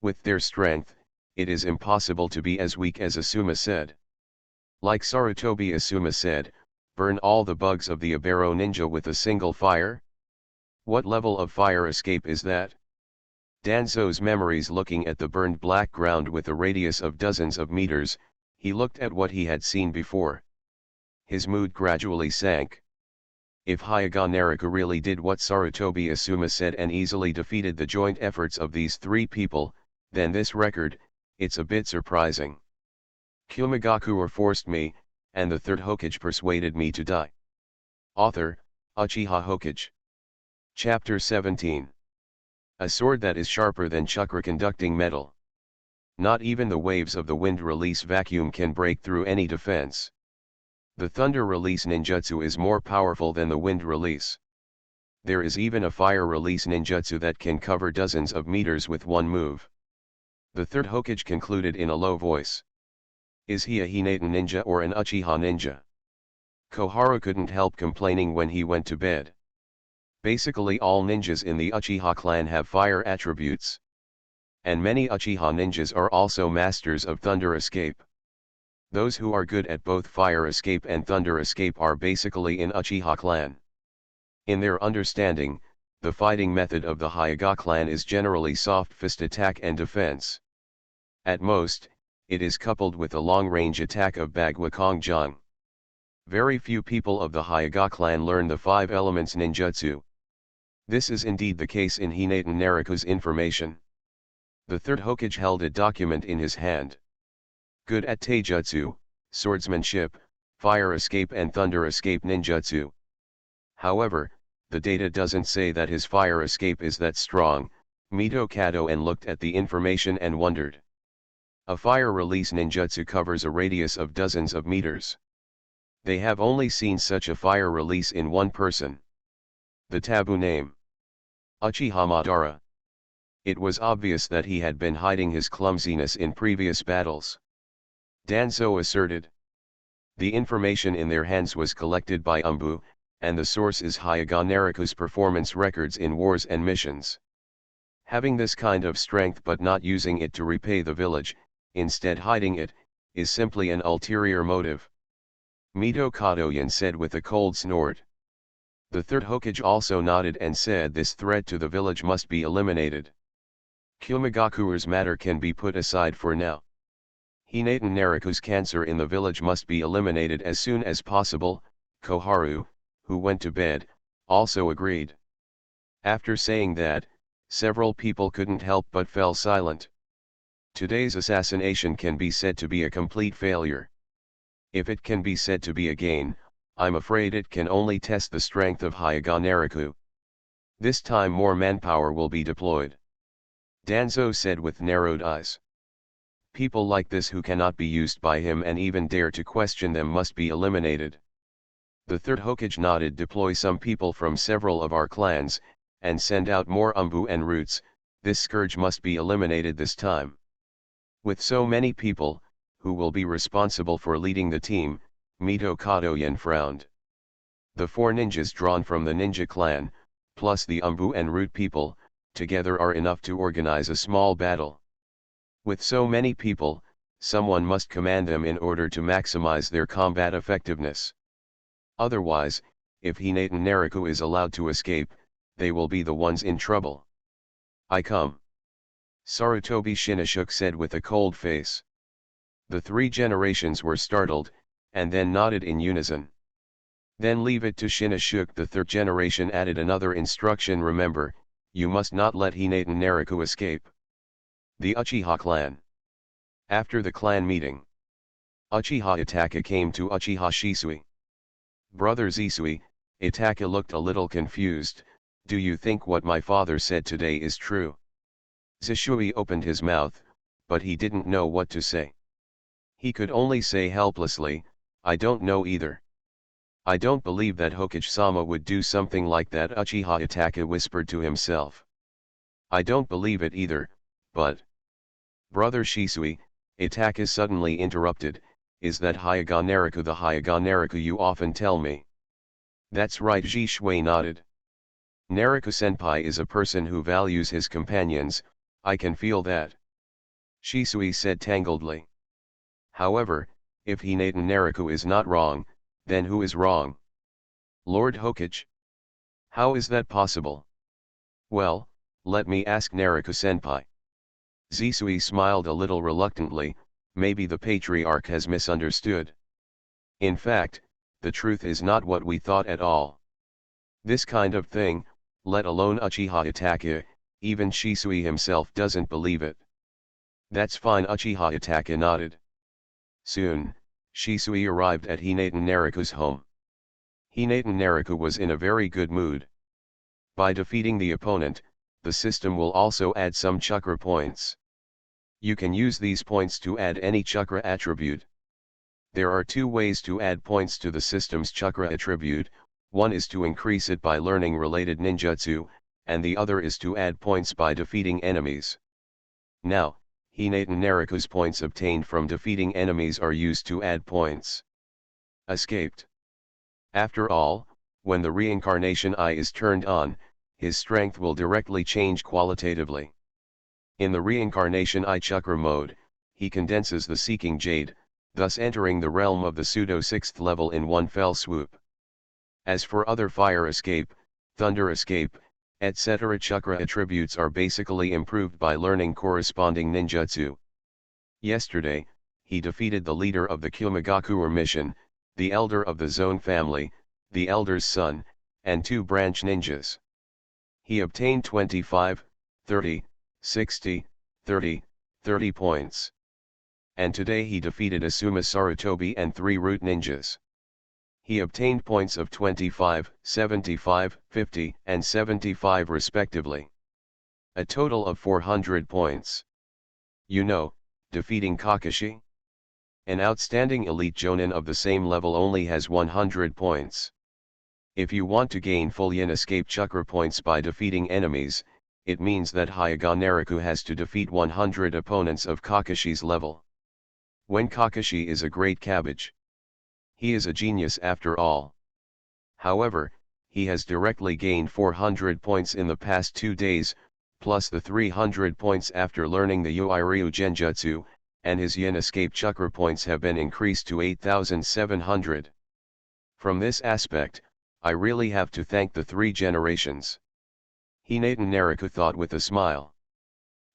With their strength, it is impossible to be as weak as Asuma said. Like Sarutobi Asuma said, burn all the bugs of the Abaro ninja with a single fire? What level of fire escape is that? Danzo's memories looking at the burned black ground with a radius of dozens of meters, he looked at what he had seen before. His mood gradually sank. If Hyuga Nariku really did what Sarutobi Asuma said and easily defeated the joint efforts of these three people, then this record, it's a bit surprising. Kumogakure forced me, and the Third Hokage persuaded me to die. Author, Uchiha Hokage. Chapter 17. A sword that is sharper than chakra-conducting metal. Not even the waves of the wind release vacuum can break through any defense. The thunder release ninjutsu is more powerful than the wind release. There is even a fire release ninjutsu that can cover dozens of meters with one move. The third Hokage concluded in a low voice. Is he a Hinata ninja or an Uchiha ninja? Koharu couldn't help complaining when he went to bed. Basically all ninjas in the Uchiha clan have fire attributes. And many Uchiha ninjas are also masters of thunder escape. Those who are good at both fire escape and thunder escape are basically in Uchiha clan. In their understanding, the fighting method of the Hyuga clan is generally soft fist attack and defense. At most, it is coupled with a long-range attack of Bagua Kongjang. Very few people of the Hyuga clan learn the 5 elements ninjutsu. This is indeed the case in Hinata Nariku's information. The third Hokage held a document in his hand. Good at taijutsu, swordsmanship, fire escape and thunder escape ninjutsu. However, the data doesn't say that his fire escape is that strong. Mito Kadoen looked at the information and wondered. A fire release ninjutsu covers a radius of dozens of meters. They have only seen such a fire release in one person. The taboo name. Uchiha Madara. It was obvious that he had been hiding his clumsiness in previous battles. Danzo asserted. The information in their hands was collected by Umbu, and the source is Hyuga Nariku's performance records in wars and missions. Having this kind of strength but not using it to repay the village, instead hiding it, is simply an ulterior motive. Mito Kadoyan said with a cold snort. The third Hokage also nodded and said this threat to the village must be eliminated. Kumogakure's matter can be put aside for now. Hinata Nariku's cancer in the village must be eliminated as soon as possible. Koharu, who went to bed, also agreed. After saying that, several people couldn't help but fell silent. Today's assassination can be said to be a complete failure. If it can be said to be a gain, I'm afraid it can only test the strength of Hyuga Nariku. This time more manpower will be deployed. Danzo said with narrowed eyes. People like this who cannot be used by him and even dare to question them must be eliminated. The third Hokage nodded. Deploy some people from several of our clans, and send out more Umbu and Roots. This scourge must be eliminated this time. With so many people, who will be responsible for leading the team? Mito Kadoyan frowned. The 4 ninjas drawn from the ninja clan, plus the Umbu and Root people, together are enough to organize a small battle. With so many people, someone must command them in order to maximize their combat effectiveness. Otherwise, if Hinata Nariku is allowed to escape, they will be the ones in trouble. I come. Sarutobi Shinashuk said with a cold face. The 3 generations were startled, and then nodded in unison. Then leave it to Shinashuk. The 3rd generation added another instruction. Remember, you must not let Hinata Nariku escape. The Uchiha clan. After the clan meeting, Uchiha Itaka came to Uchiha Shisui. Brother Zisui, Itaka looked a little confused. Do you think what my father said today is true? Zisui opened his mouth, but he didn't know what to say. He could only say helplessly, I don't know either. I don't believe that Hokage-sama would do something like that. Uchiha Itaka whispered to himself. I don't believe it either, but... Brother Shisui, Itaka suddenly interrupted, is that Hyuga Nariku the Hyuga Nariku you often tell me? That's right. Ji-Shui nodded. Nariku-senpai is a person who values his companions, I can feel that. Shisui said tangledly. However, if Hinata Nariku is not wrong, then who is wrong? Lord Hokage? How is that possible? Well, let me ask Nariku-senpai. Zisui smiled a little reluctantly. Maybe the patriarch has misunderstood. In fact, the truth is not what we thought at all. This kind of thing, let alone Uchiha Itaka, even Shisui himself doesn't believe it. That's fine. Uchiha Itaka nodded. Soon, Shisui arrived at Hinata Nariku's home. Hinata Nariku was in a very good mood. By defeating the opponent, the system will also add some chakra points. You can use these points to add any chakra attribute. There are two ways to add points to the system's chakra attribute. One is to increase it by learning related ninjutsu, and the other is to add points by defeating enemies. Now, Hinatan Nariku's points obtained from defeating enemies are used to add points. Escaped. After all, when the reincarnation eye is turned on, his strength will directly change qualitatively. In the reincarnation eye chakra mode, he condenses the seeking jade, thus entering the realm of the pseudo 6th level in one fell swoop. As for other fire escape, thunder escape, etc. chakra attributes are basically improved by learning corresponding ninjutsu. Yesterday, he defeated the leader of the Kumogakure mission, the elder of the Zone family, the elder's son, and 2 branch ninjas. He obtained 25, 30, 60, 30, 30 points. And today he defeated Asuma Sarutobi and 3 root ninjas. He obtained points of 25, 75, 50, and 75 respectively. A total of 400 points. You know, defeating Kakashi? An outstanding elite jonin of the same level only has 100 points. If you want to gain full yin escape chakra points by defeating enemies, it means that Hyuga Nariku has to defeat 100 opponents of Kakashi's level. When Kakashi is a great cabbage. He is a genius after all. However, he has directly gained 400 points in the past 2 days, plus the 300 points after learning the Yoiryu Genjutsu, and his yin escape chakra points have been increased to 8,700. From this aspect, I really have to thank the 3 generations. Hinatan Nariku thought with a smile.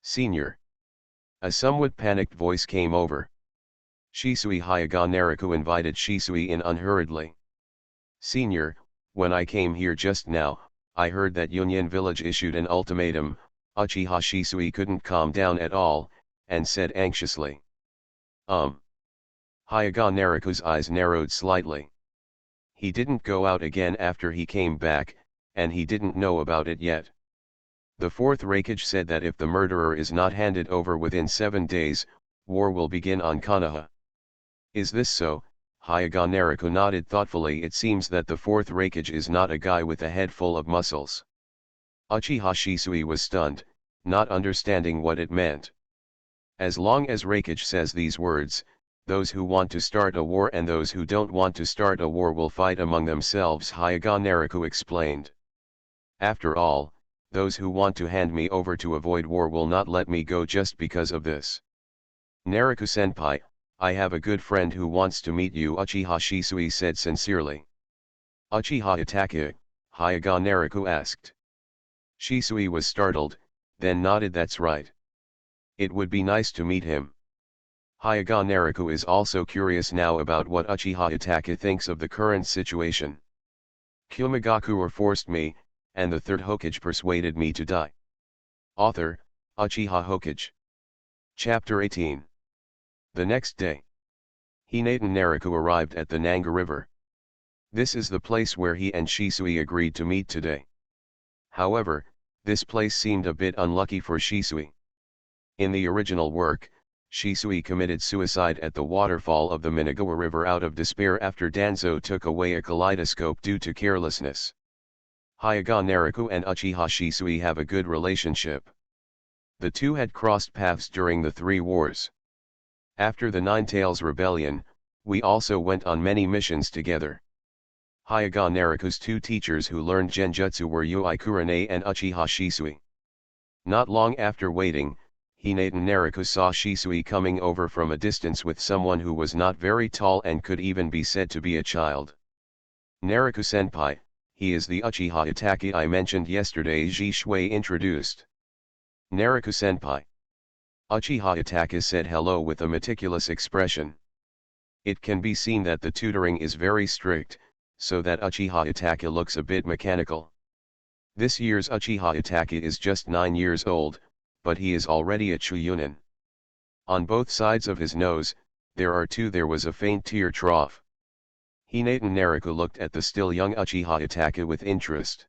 Senior. A somewhat panicked voice came over. Shisui Hyuga Nariku invited Shisui in unhurriedly. Senior, when I came here just now, I heard that Yunyan village issued an ultimatum. Uchiha Shisui couldn't calm down at all, and said anxiously. Hyuga Nariku's eyes narrowed slightly. He didn't go out again after he came back, and he didn't know about it yet. The 4th Hokage said that if the murderer is not handed over within 7 days, war will begin on Konoha. Is this so? Hyuga Nariku nodded thoughtfully. It seems that the 4th Hokage is not a guy with a head full of muscles. Uchiha Shisui was stunned, not understanding what it meant. As long as Hokage says these words, those who want to start a war and those who don't want to start a war will fight among themselves, Hyuga Nariku explained. After all, those who want to hand me over to avoid war will not let me go just because of this. Nariku-senpai, I have a good friend who wants to meet you, Uchiha Shisui said sincerely. Uchiha Itachi? Hyuga Nariku asked. Shisui was startled, then nodded. That's right. It would be nice to meet him. Hyuga Nariku is also curious now about what Uchiha Itachi thinks of the current situation. Kumogakure forced me, and the 3rd Hokage persuaded me to die. Author, Uchiha Hokage. Chapter 18. The next day, Hinatan Nariku arrived at the Nanga River. This is the place where he and Shisui agreed to meet today. However, this place seemed a bit unlucky for Shisui. In the original work, Shisui committed suicide at the waterfall of the Minagawa River out of despair after Danzo took away a kaleidoscope due to carelessness. Hyuga Nariku and Uchiha Shisui have a good relationship. The two had crossed paths during the 3 wars. After the Nine Tails Rebellion, we also went on many missions together. Hyuga Nariku's 2 teachers who learned Genjutsu were Yui Kurane and Uchiha Shisui. Not long after waiting, Hinatan Nariku saw Shisui coming over from a distance with someone who was not very tall and could even be said to be a child. Nariku-senpai, he is the Uchiha Itachi I mentioned yesterday, Ji Shui introduced. Nariku-senpai. Uchiha Itachi said hello with a meticulous expression. It can be seen that the tutoring is very strict, so that Uchiha Itachi looks a bit mechanical. This year's Uchiha Itachi is just 9 years old, but he is already a Chuunin. On both sides of his nose, there was a faint tear trough. Hinatan Nariku looked at the still young Uchiha Itachi with interest.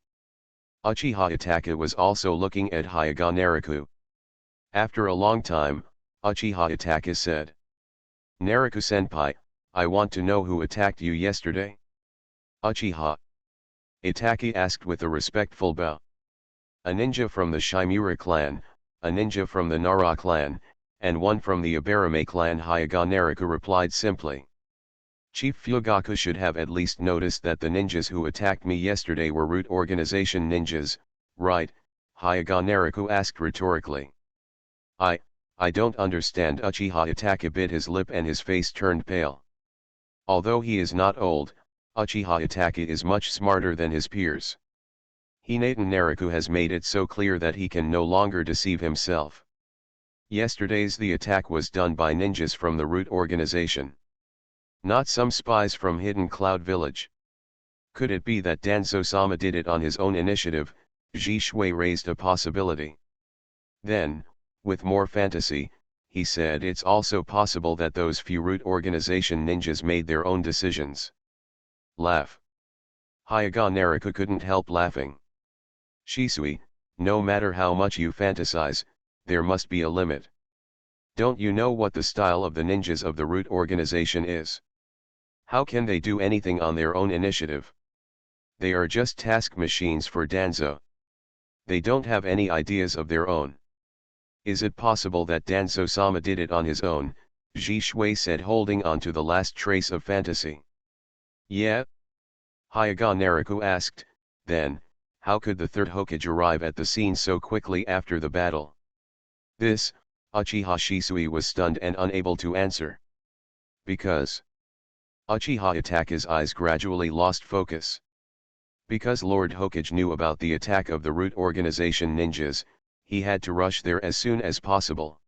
Uchiha Itachi was also looking at Hyuga Nariku. After a long time, Uchiha Itachi said, "Nariku-senpai, I want to know who attacked you yesterday?" Uchiha Itachi asked with a respectful bow. "A ninja from the Shimura clan, a ninja from the Nara clan, and one from the Abarame clan," Hyuga Nariku replied simply. "Chief Fugaku should have at least noticed that the ninjas who attacked me yesterday were root organization ninjas, right?" Hyuga Nariku asked rhetorically. I don't understand." Uchiha Itachi bit his lip and his face turned pale. Although he is not old, Uchiha Itachi is much smarter than his peers. Hinata Nariku has made it so clear that he can no longer deceive himself. Yesterday's the attack was done by ninjas from the root organization. Not some spies from Hidden Cloud Village. Could it be that Danzo-sama did it on his own initiative? Ji Shui raised a possibility. Then, with more fantasy, he said it's also possible that those few root organization ninjas made their own decisions. Laugh. Hyuga Nariku couldn't help laughing. "Shisui, no matter how much you fantasize, there must be a limit. Don't you know what the style of the ninjas of the root organization is? How can they do anything on their own initiative? They are just task machines for Danzo. They don't have any ideas of their own. Is it possible that Danzo-sama did it on his own?" Ji Shui said, holding on to the last trace of fantasy. "Yeah?" Hyuga Nariku asked. Then, how could the Third Hokage arrive at the scene so quickly after the battle? This, Uchiha Shisui was stunned and unable to answer. Because Uchiha Itachi's eyes gradually lost focus. Because Lord Hokage knew about the attack of the root organization ninjas, he had to rush there as soon as possible.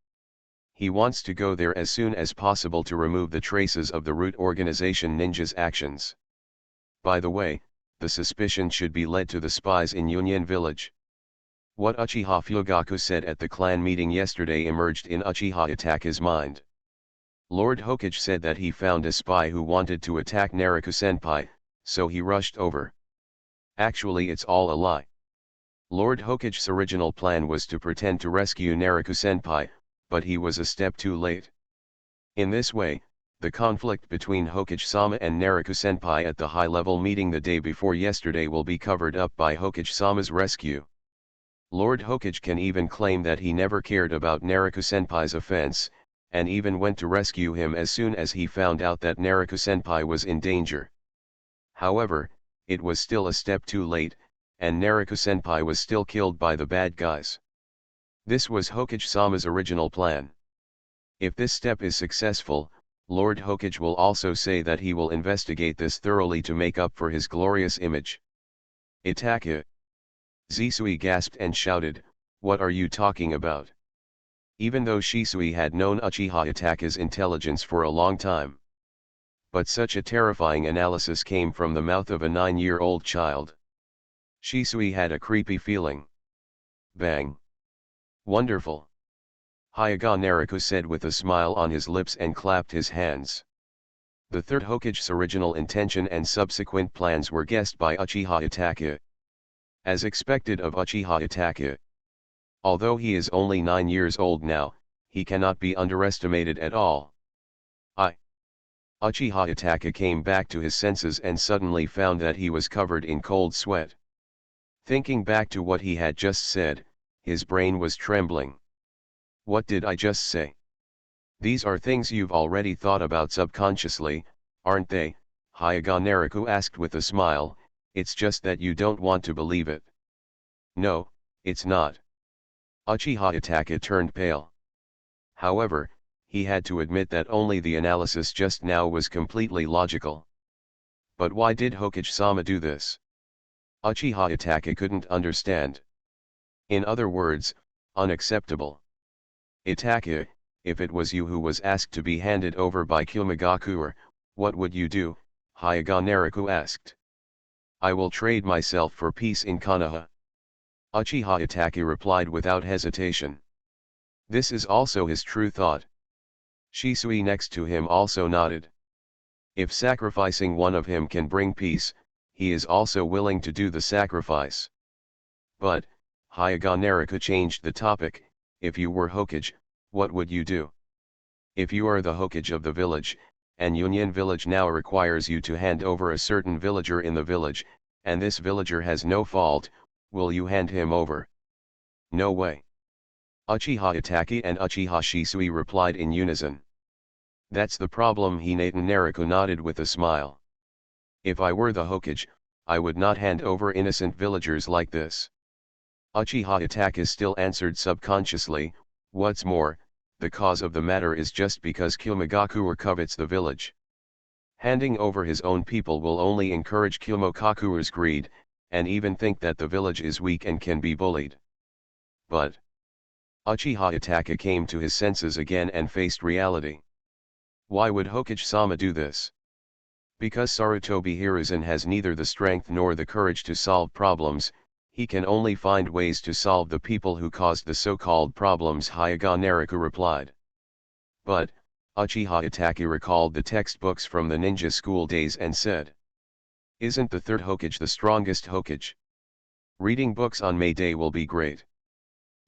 He wants to go there as soon as possible to remove the traces of the root organization ninjas' actions. By the way, the suspicion should be led to the spies in Union Village. What Uchiha Fugaku said at the clan meeting yesterday emerged in Uchiha Itachi's mind. Lord Hokage said that he found a spy who wanted to attack Nariku-senpai, so he rushed over. Actually, it's all a lie. Lord Hokage's original plan was to pretend to rescue Nariku-senpai, but he was a step too late. In this way, the conflict between Hokage-sama and Nariku-senpai at the high-level meeting the day before yesterday will be covered up by Hokage-sama's rescue. Lord Hokage can even claim that he never cared about Nariku-senpai's offense, and even went to rescue him as soon as he found out that Nariku-senpai was in danger. However, it was still a step too late, and Nariku-senpai was still killed by the bad guys. This was Hokage-sama's original plan. If this step is successful, Lord Hokage will also say that he will investigate this thoroughly to make up for his glorious image. "Itachi!" Zisui gasped and shouted, "What are you talking about?" Even though Shisui had known Uchiha Itachi's intelligence for a long time. But such a terrifying analysis came from the mouth of a 9-year-old child. Shisui had a creepy feeling. Bang! Wonderful! Hyuga Nariku said with a smile on his lips and clapped his hands. The Third Hokage's original intention and subsequent plans were guessed by Uchiha Itachi. As expected of Uchiha Itachi. Although he is only 9 years old now, he cannot be underestimated at all. Uchiha Itachi came back to his senses and suddenly found that he was covered in cold sweat. Thinking back to what he had just said, his brain was trembling. What did I just say? These are things you've already thought about subconsciously, aren't they? Hyuga Nariku asked with a smile. It's just that you don't want to believe it. No, it's not. Uchiha Itachi turned pale. However, he had to admit that only the analysis just now was completely logical. But why did Hokage-sama do this? Uchiha Itachi couldn't understand. In other words, unacceptable. Itachi, if it was you who was asked to be handed over by Kumogakure, what would you do? Hyuga Nariku asked. I will trade myself for peace in Konoha. Uchiha Itachi replied without hesitation. This is also his true thought. Shisui next to him also nodded. If sacrificing one of him can bring peace, he is also willing to do the sacrifice. But, Hyuga Naraka changed the topic. If you were Hokage, what would you do? If you are the Hokage of the village, and Union village now requires you to hand over a certain villager in the village, and this villager has no fault, will you hand him over? No way. Uchiha Itachi and Uchiha Shisui replied in unison. That's the problem. Hinata Naruto nodded with a smile. If I were the Hokage, I would not hand over innocent villagers like this. Uchiha Itachi still answered subconsciously, what's more, the cause of the matter is just because Kumogakure covets the village. Handing over his own people will only encourage Kumogakure's greed, and even think that the village is weak and can be bullied. But Uchiha Itachi came to his senses again and faced reality. Why would Hokage-sama do this? Because Sarutobi Hiruzen has neither the strength nor the courage to solve problems, he can only find ways to solve the people who caused the so-called problems, Hyuga Naraka replied. But, Uchiha Itachi recalled the textbooks from the ninja school days and said, isn't the third Hokage the strongest Hokage? Reading books on May Day will be great.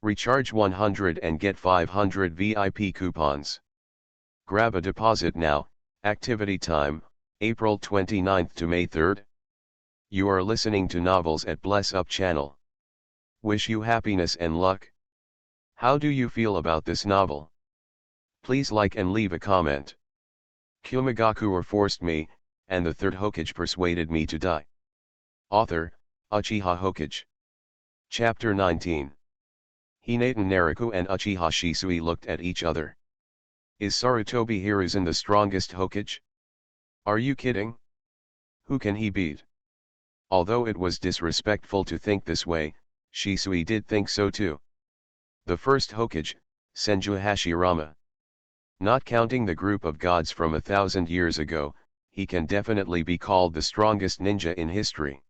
Recharge 100 and get 500 VIP coupons. Grab a deposit now. Activity time, April 29th to May 3rd. You are listening to Novels at Bless Up channel. Wish you happiness and luck. How do you feel about this novel? Please like and leave a comment. Kumogakure forced me, and the third Hokage persuaded me to die. Author, Uchiha Hokage. Chapter 19. Hinata Naruto and Uchiha Shisui looked at each other. Is Sarutobi Hiruzen the strongest Hokage? Are you kidding? Who can he beat? Although it was disrespectful to think this way, Shisui did think so too. The first Hokage, Senju Hashirama. Not counting the group of gods from 1,000 years ago, he can definitely be called the strongest ninja in history.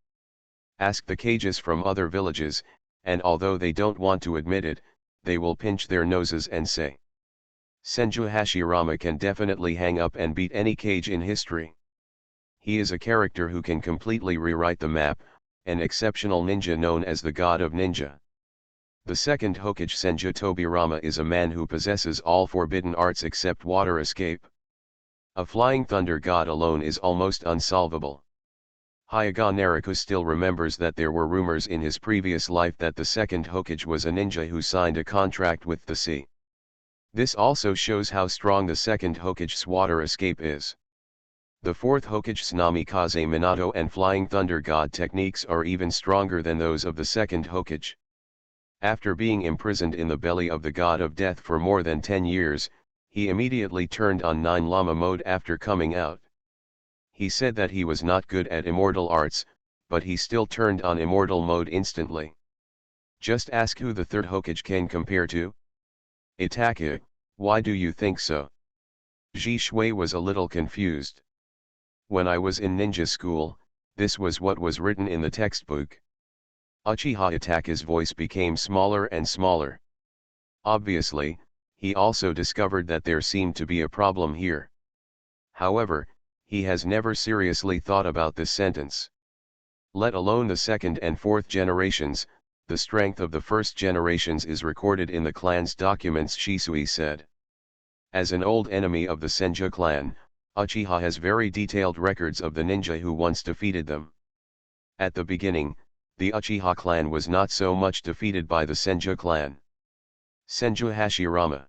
Ask the Kages from other villages, and although they don't want to admit it, they will pinch their noses and say, Senju Hashirama can definitely hang up and beat any Kage in history. He is a character who can completely rewrite the map, an exceptional ninja known as the God of Ninja. The second Hokage Senju Tobirama is a man who possesses all forbidden arts except water escape. A flying thunder god alone is almost unsolvable. Hyuga Naraka still remembers that there were rumors in his previous life that the second Hokage was a ninja who signed a contract with the sea. This also shows how strong the second Hokage's water escape is. The fourth Hokage's Namikaze Minato and Flying Thunder God techniques are even stronger than those of the second Hokage. After being imprisoned in the belly of the God of Death for more than 10 years, he immediately turned on 9 Lama mode after coming out. He said that he was not good at immortal arts, but he still turned on immortal mode instantly. Just ask who the third Hokage can compare to? Itachi, why do you think so? Ji Shui was a little confused. When I was in ninja school, this was what was written in the textbook. Uchiha Itachi's voice became smaller and smaller. Obviously, he also discovered that there seemed to be a problem here. However, he has never seriously thought about this sentence. Let alone the second and fourth generations, the strength of the first generations is recorded in the clan's documents, Shisui said. As an old enemy of the Senju clan, Uchiha has very detailed records of the ninja who once defeated them. At the beginning, the Uchiha clan was not so much defeated by the Senju clan. Senju Hashirama.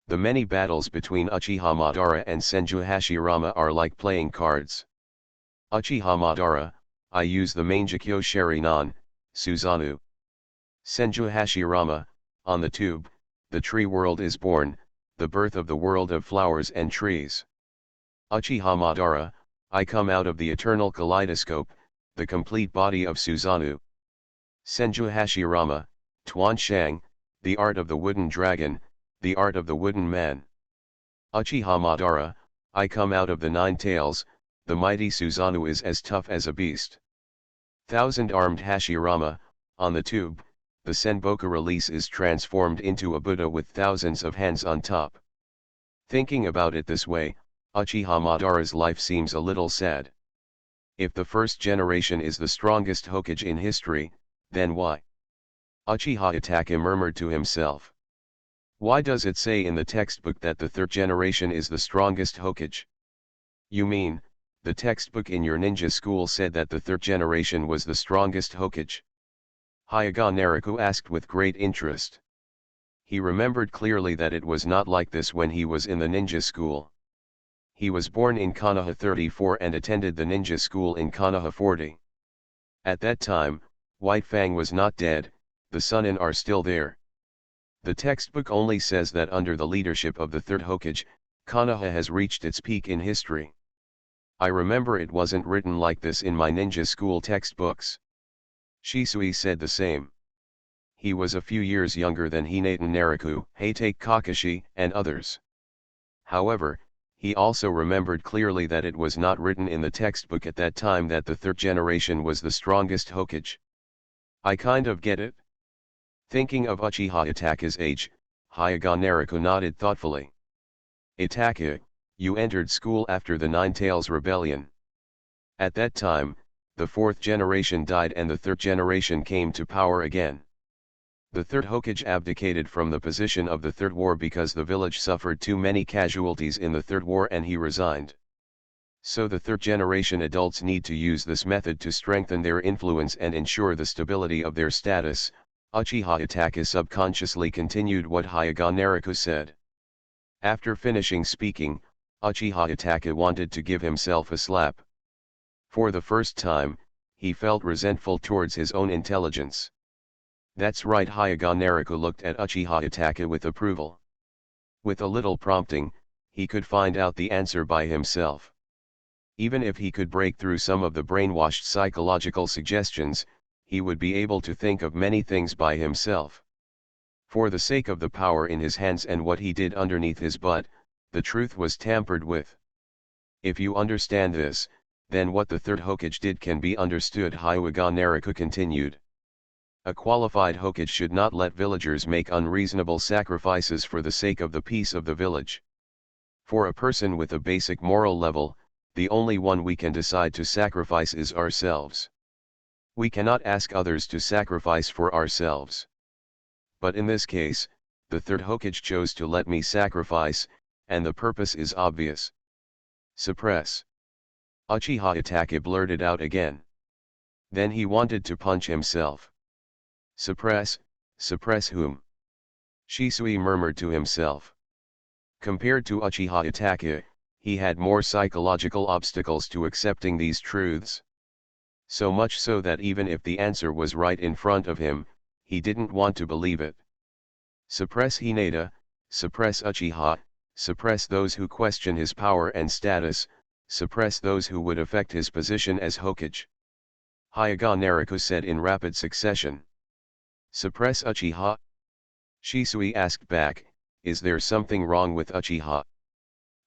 The many battles between Uchiha Madara and Senju Hashirama are like playing cards. Uchiha Madara, I use the Mangekyo Sharingan, Susanoo. Senju Hashirama, on the tube, the tree world is born, the birth of the world of flowers and trees. Uchiha Madara, I come out of the eternal kaleidoscope, the complete body of Susanoo. Senju Hashirama, Tuanshang, the art of the wooden dragon, the art of the wooden man. Uchiha Madara, I come out of the 9 tails, the mighty Susanoo is as tough as a beast. Thousand-armed Hashirama, on the tube, the Senboku release is transformed into a Buddha with thousands of hands on top. Thinking about it this way, Uchiha Madara's life seems a little sad. If the first generation is the strongest Hokage in history, then why? Uchiha Itachi murmured to himself. Why does it say in the textbook that the third generation is the strongest Hokage? You mean, the textbook in your ninja school said that the third generation was the strongest Hokage? Hyuga Naruto asked with great interest. He remembered clearly that it was not like this when he was in the ninja school. He was born in Konoha 34 and attended the ninja school in Konoha 40. At that time, White Fang was not dead, the Sunin are still there. The textbook only says that under the leadership of the third Hokage, Konoha has reached its peak in history. I remember it wasn't written like this in my ninja school textbooks. Shisui said the same. He was a few years younger than Hinata Naruto, Heitake Kakashi, and others. However, he also remembered clearly that it was not written in the textbook at that time that the third generation was the strongest Hokage. I kind of get it. Thinking of Uchiha Itachi's age, Hyuga Naruto nodded thoughtfully. Itachi, you entered school after the Nine Tails Rebellion. At that time, the fourth generation died and the third generation came to power again. The third Hokage abdicated from the position of the Third War because the village suffered too many casualties in the Third War and he resigned. So the third generation adults need to use this method to strengthen their influence and ensure the stability of their status. Uchiha Itachi subconsciously continued what Hyuga Naruto said. After finishing speaking, Uchiha Itachi wanted to give himself a slap. For the first time, he felt resentful towards his own intelligence. That's right, Hyuga Naruto looked at Uchiha Itachi with approval. With a little prompting, he could find out the answer by himself. Even if he could break through some of the brainwashed psychological suggestions, he would be able to think of many things by himself. For the sake of the power in his hands and what he did underneath his butt, the truth was tampered with. If you understand this, then what the third Hokage did can be understood, Hyuga Naruto continued. A qualified Hokage should not let villagers make unreasonable sacrifices for the sake of the peace of the village. For a person with a basic moral level, the only one we can decide to sacrifice is ourselves. We cannot ask others to sacrifice for ourselves. But in this case, the third Hokage chose to let me sacrifice, and the purpose is obvious. Suppress. Uchiha Itachi blurted out again. Then he wanted to punch himself. Suppress, suppress whom? Shisui murmured to himself. Compared to Uchiha Itachi, he had more psychological obstacles to accepting these truths. So much so that even if the answer was right in front of him, he didn't want to believe it. Suppress Hinata, suppress Uchiha, suppress those who question his power and status, suppress those who would affect his position as Hokage. Hyuga Naruto said in rapid succession. Suppress Uchiha? Shisui asked back, is there something wrong with Uchiha?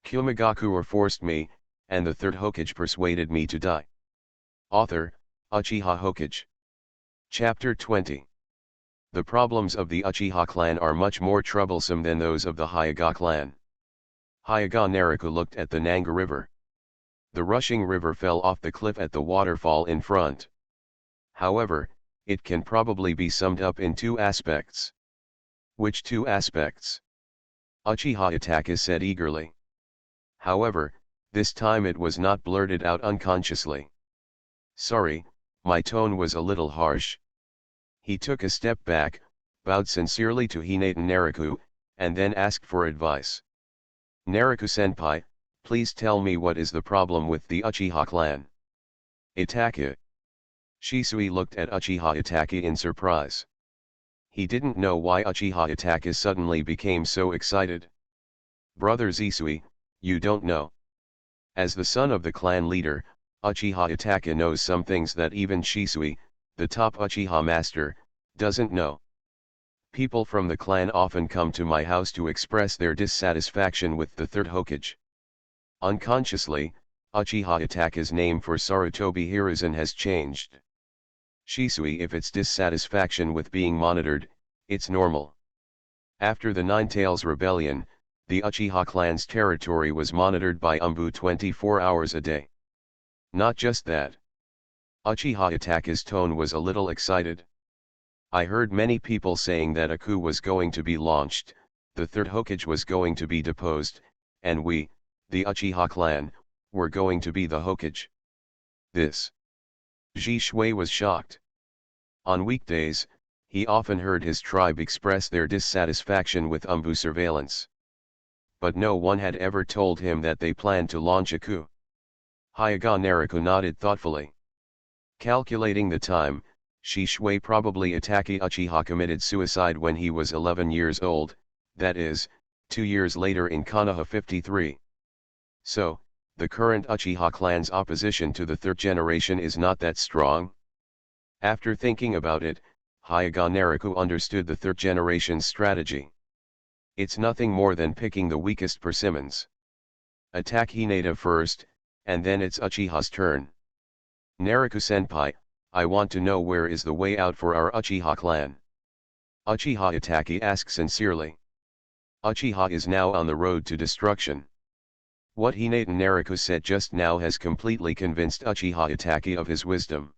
Kumogakure forced me, and the third Hokage persuaded me to die. Author, Uchiha Hokage. Chapter 20. The problems of the Uchiha clan are much more troublesome than those of the Hyuga clan. Hyuga Naruto looked at the Nanga River. The rushing river fell off the cliff at the waterfall in front. However, it can probably be summed up in two aspects. Which two aspects? Uchiha Itachi said eagerly. However, this time it was not blurted out unconsciously. Sorry, my tone was a little harsh. He took a step back, bowed sincerely to Hinata Naruto, and then asked for advice. Naruto-senpai, please tell me what is the problem with the Uchiha clan. Itachi. Shisui looked at Uchiha Itachi in surprise. He didn't know why Uchiha Itachi suddenly became so excited. Brother Shisui, you don't know. As the son of the clan leader, Uchiha Itachi knows some things that even Shisui, the top Uchiha master, doesn't know. People from the clan often come to my house to express their dissatisfaction with the third Hokage. Unconsciously, Uchiha Itachi's name for Sarutobi Hiruzen has changed. Shisui, if it's dissatisfaction with being monitored, it's normal. After the Nine Tails Rebellion, the Uchiha clan's territory was monitored by Umbu 24 hours a day. Not just that. Uchiha Itachi's tone was a little excited. I heard many people saying that a coup was going to be launched, the Third Hokage was going to be deposed, and we, the Uchiha clan, were going to be the Hokage. This. Ji Shui was shocked. On weekdays, he often heard his tribe express their dissatisfaction with Umbu surveillance. But no one had ever told him that they planned to launch a coup. Hyaga Nariku nodded thoughtfully. Calculating the time, Shi Shui probably Itaki Uchiha committed suicide when he was 11 years old, that is, 2 years later in Konoha 53. So, the current Uchiha clan's opposition to the third generation is not that strong? After thinking about it, Hyaga Nariku understood the third generation's strategy. It's nothing more than picking the weakest persimmons. Attack Hinata first, and then it's Uchiha's turn. Nariku-senpai, I want to know where is the way out for our Uchiha clan. Uchiha Itaki asked sincerely. Uchiha is now on the road to destruction. What Hinata Nariku said just now has completely convinced Uchiha Itaki of his wisdom.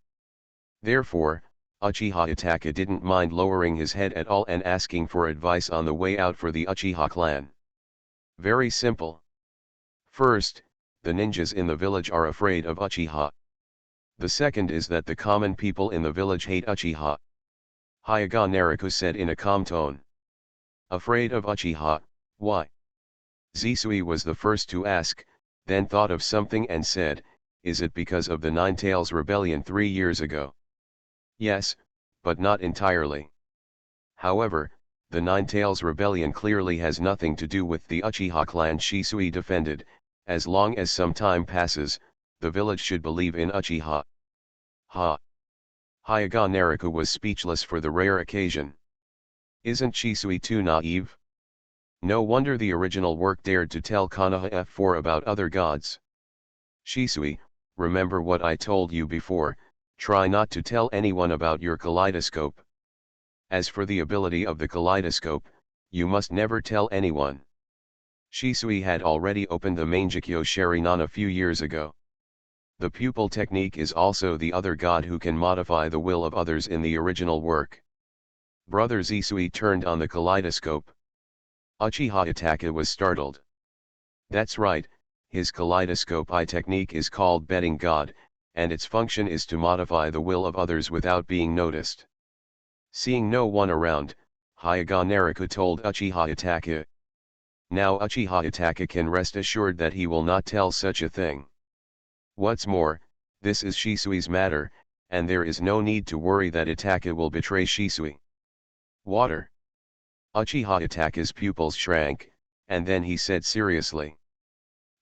Therefore, Uchiha Itaki didn't mind lowering his head at all and asking for advice on the way out for the Uchiha clan. Very simple. First, the ninjas in the village are afraid of Uchiha. The second is that the common people in the village hate Uchiha. Hyaga Nariku said in a calm tone. Afraid of Uchiha, why? Zisui was the first to ask, then thought of something and said, is it because of the Nine Tails rebellion 3 years ago? Yes, but not entirely. However, the Nine Tails rebellion clearly has nothing to do with the Uchiha clan Shisui defended. As long as some time passes, the village should believe in Uchiha. Ha! Hyaga Nariku was speechless for the rare occasion. Isn't Shisui too naive? No wonder the original work dared to tell Konoha F4 about other gods. Shisui, remember what I told you before, try not to tell anyone about your kaleidoscope. As for the ability of the kaleidoscope, you must never tell anyone. Shisui had already opened the Mangekyo Sharinan a few years ago. The pupil technique is also the other god who can modify the will of others in the original work. Brother Zisui turned on the kaleidoscope. Uchiha Itaka was startled. That's right, his kaleidoscope eye technique is called betting god, and its function is to modify the will of others without being noticed. Seeing no one around, Hyaga Nariku told Uchiha Itaka. Now Uchiha Itaka can rest assured that he will not tell such a thing. What's more, this is Shisui's matter, and there is no need to worry that Itaka will betray Shisui. Water. Uchiha Itaka's pupils shrank, and then he said seriously.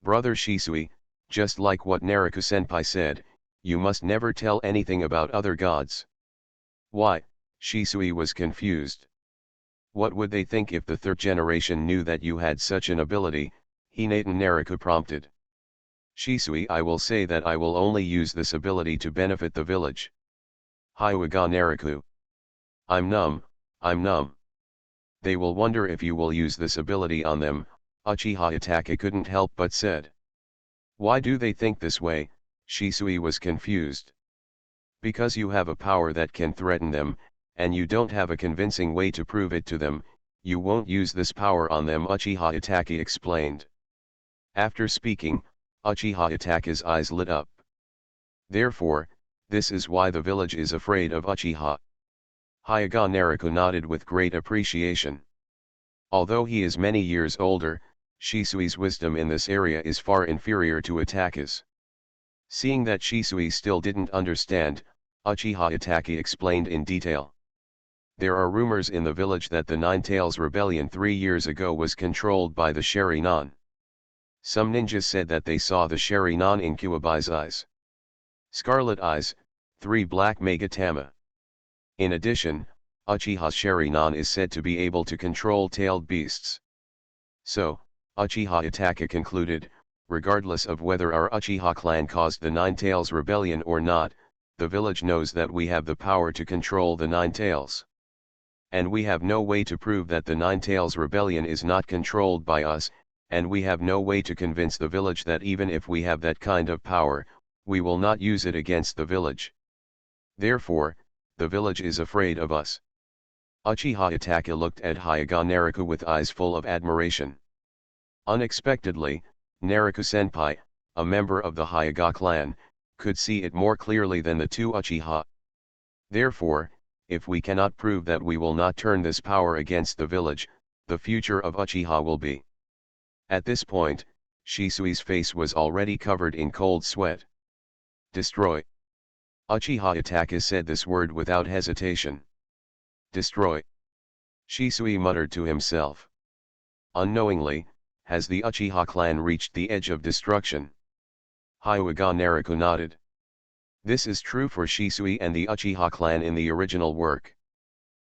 Brother Shisui, just like what Nariku-senpai said, you must never tell anything about other gods. Why? Shisui was confused. What would they think if the third generation knew that you had such an ability? Hinata Nariku prompted. Shisui, I will say that I will only use this ability to benefit the village. Hyaga Nariku. I'm numb. They will wonder if you will use this ability on them, Uchiha Itaka couldn't help but said. Why do they think this way? Shisui was confused. Because you have a power that can threaten them, and you don't have a convincing way to prove it to them, you won't use this power on them, Uchiha Itaka explained. After speaking, Uchiha Itaka's eyes lit up. Therefore, this is why the village is afraid of Uchiha. Hyaga Nariku nodded with great appreciation. Although he is many years older, Shisui's wisdom in this area is far inferior to Itaka's. Seeing that Shisui still didn't understand, Uchiha Itaka explained in detail. There are rumors in the village that the Nine Tails rebellion 3 years ago was controlled by the Sharinan. Some ninjas said that they saw the Sharinan in Kuwabai's eyes. Scarlet eyes, 3 black Megatama. In addition, Uchiha's Sharinan is said to be able to control tailed beasts. So, Uchiha Itaka concluded, regardless of whether our Uchiha clan caused the Nine Tails rebellion or not, the village knows that we have the power to control the Nine Tails. And we have no way to prove that the Nine Tails rebellion is not controlled by us, and we have no way to convince the village that even if we have that kind of power, we will not use it against the village. Therefore, the village is afraid of us. Uchiha Itachi looked at Hyuga Naruka with eyes full of admiration. Unexpectedly, Naruka-senpai, a member of the Hyuga clan, could see it more clearly than the two Uchiha. Therefore, if we cannot prove that we will not turn this power against the village, the future of Uchiha will be. At this point, Shisui's face was already covered in cold sweat. Destroy. Uchiha Itachi said this word without hesitation. Destroy. Shisui muttered to himself. Unknowingly, has the Uchiha clan reached the edge of destruction? Hyuga Naruka nodded. This is true for Shisui and the Uchiha clan in the original work.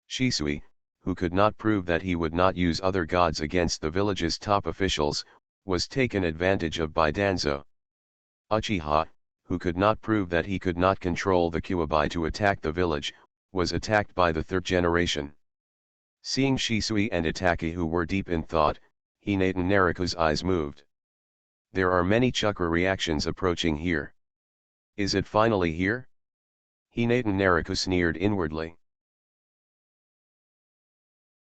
Shisui, who could not prove that he would not use other gods against the village's top officials, was taken advantage of by Danzo. Uchiha, who could not prove that he could not control the Kyuubi to attack the village, was attacked by the third generation. Seeing Shisui and Itachi who were deep in thought, Hinata Naruka's eyes moved. There are many chakra reactions approaching here. Is it finally here? Hinata Naruka sneered inwardly.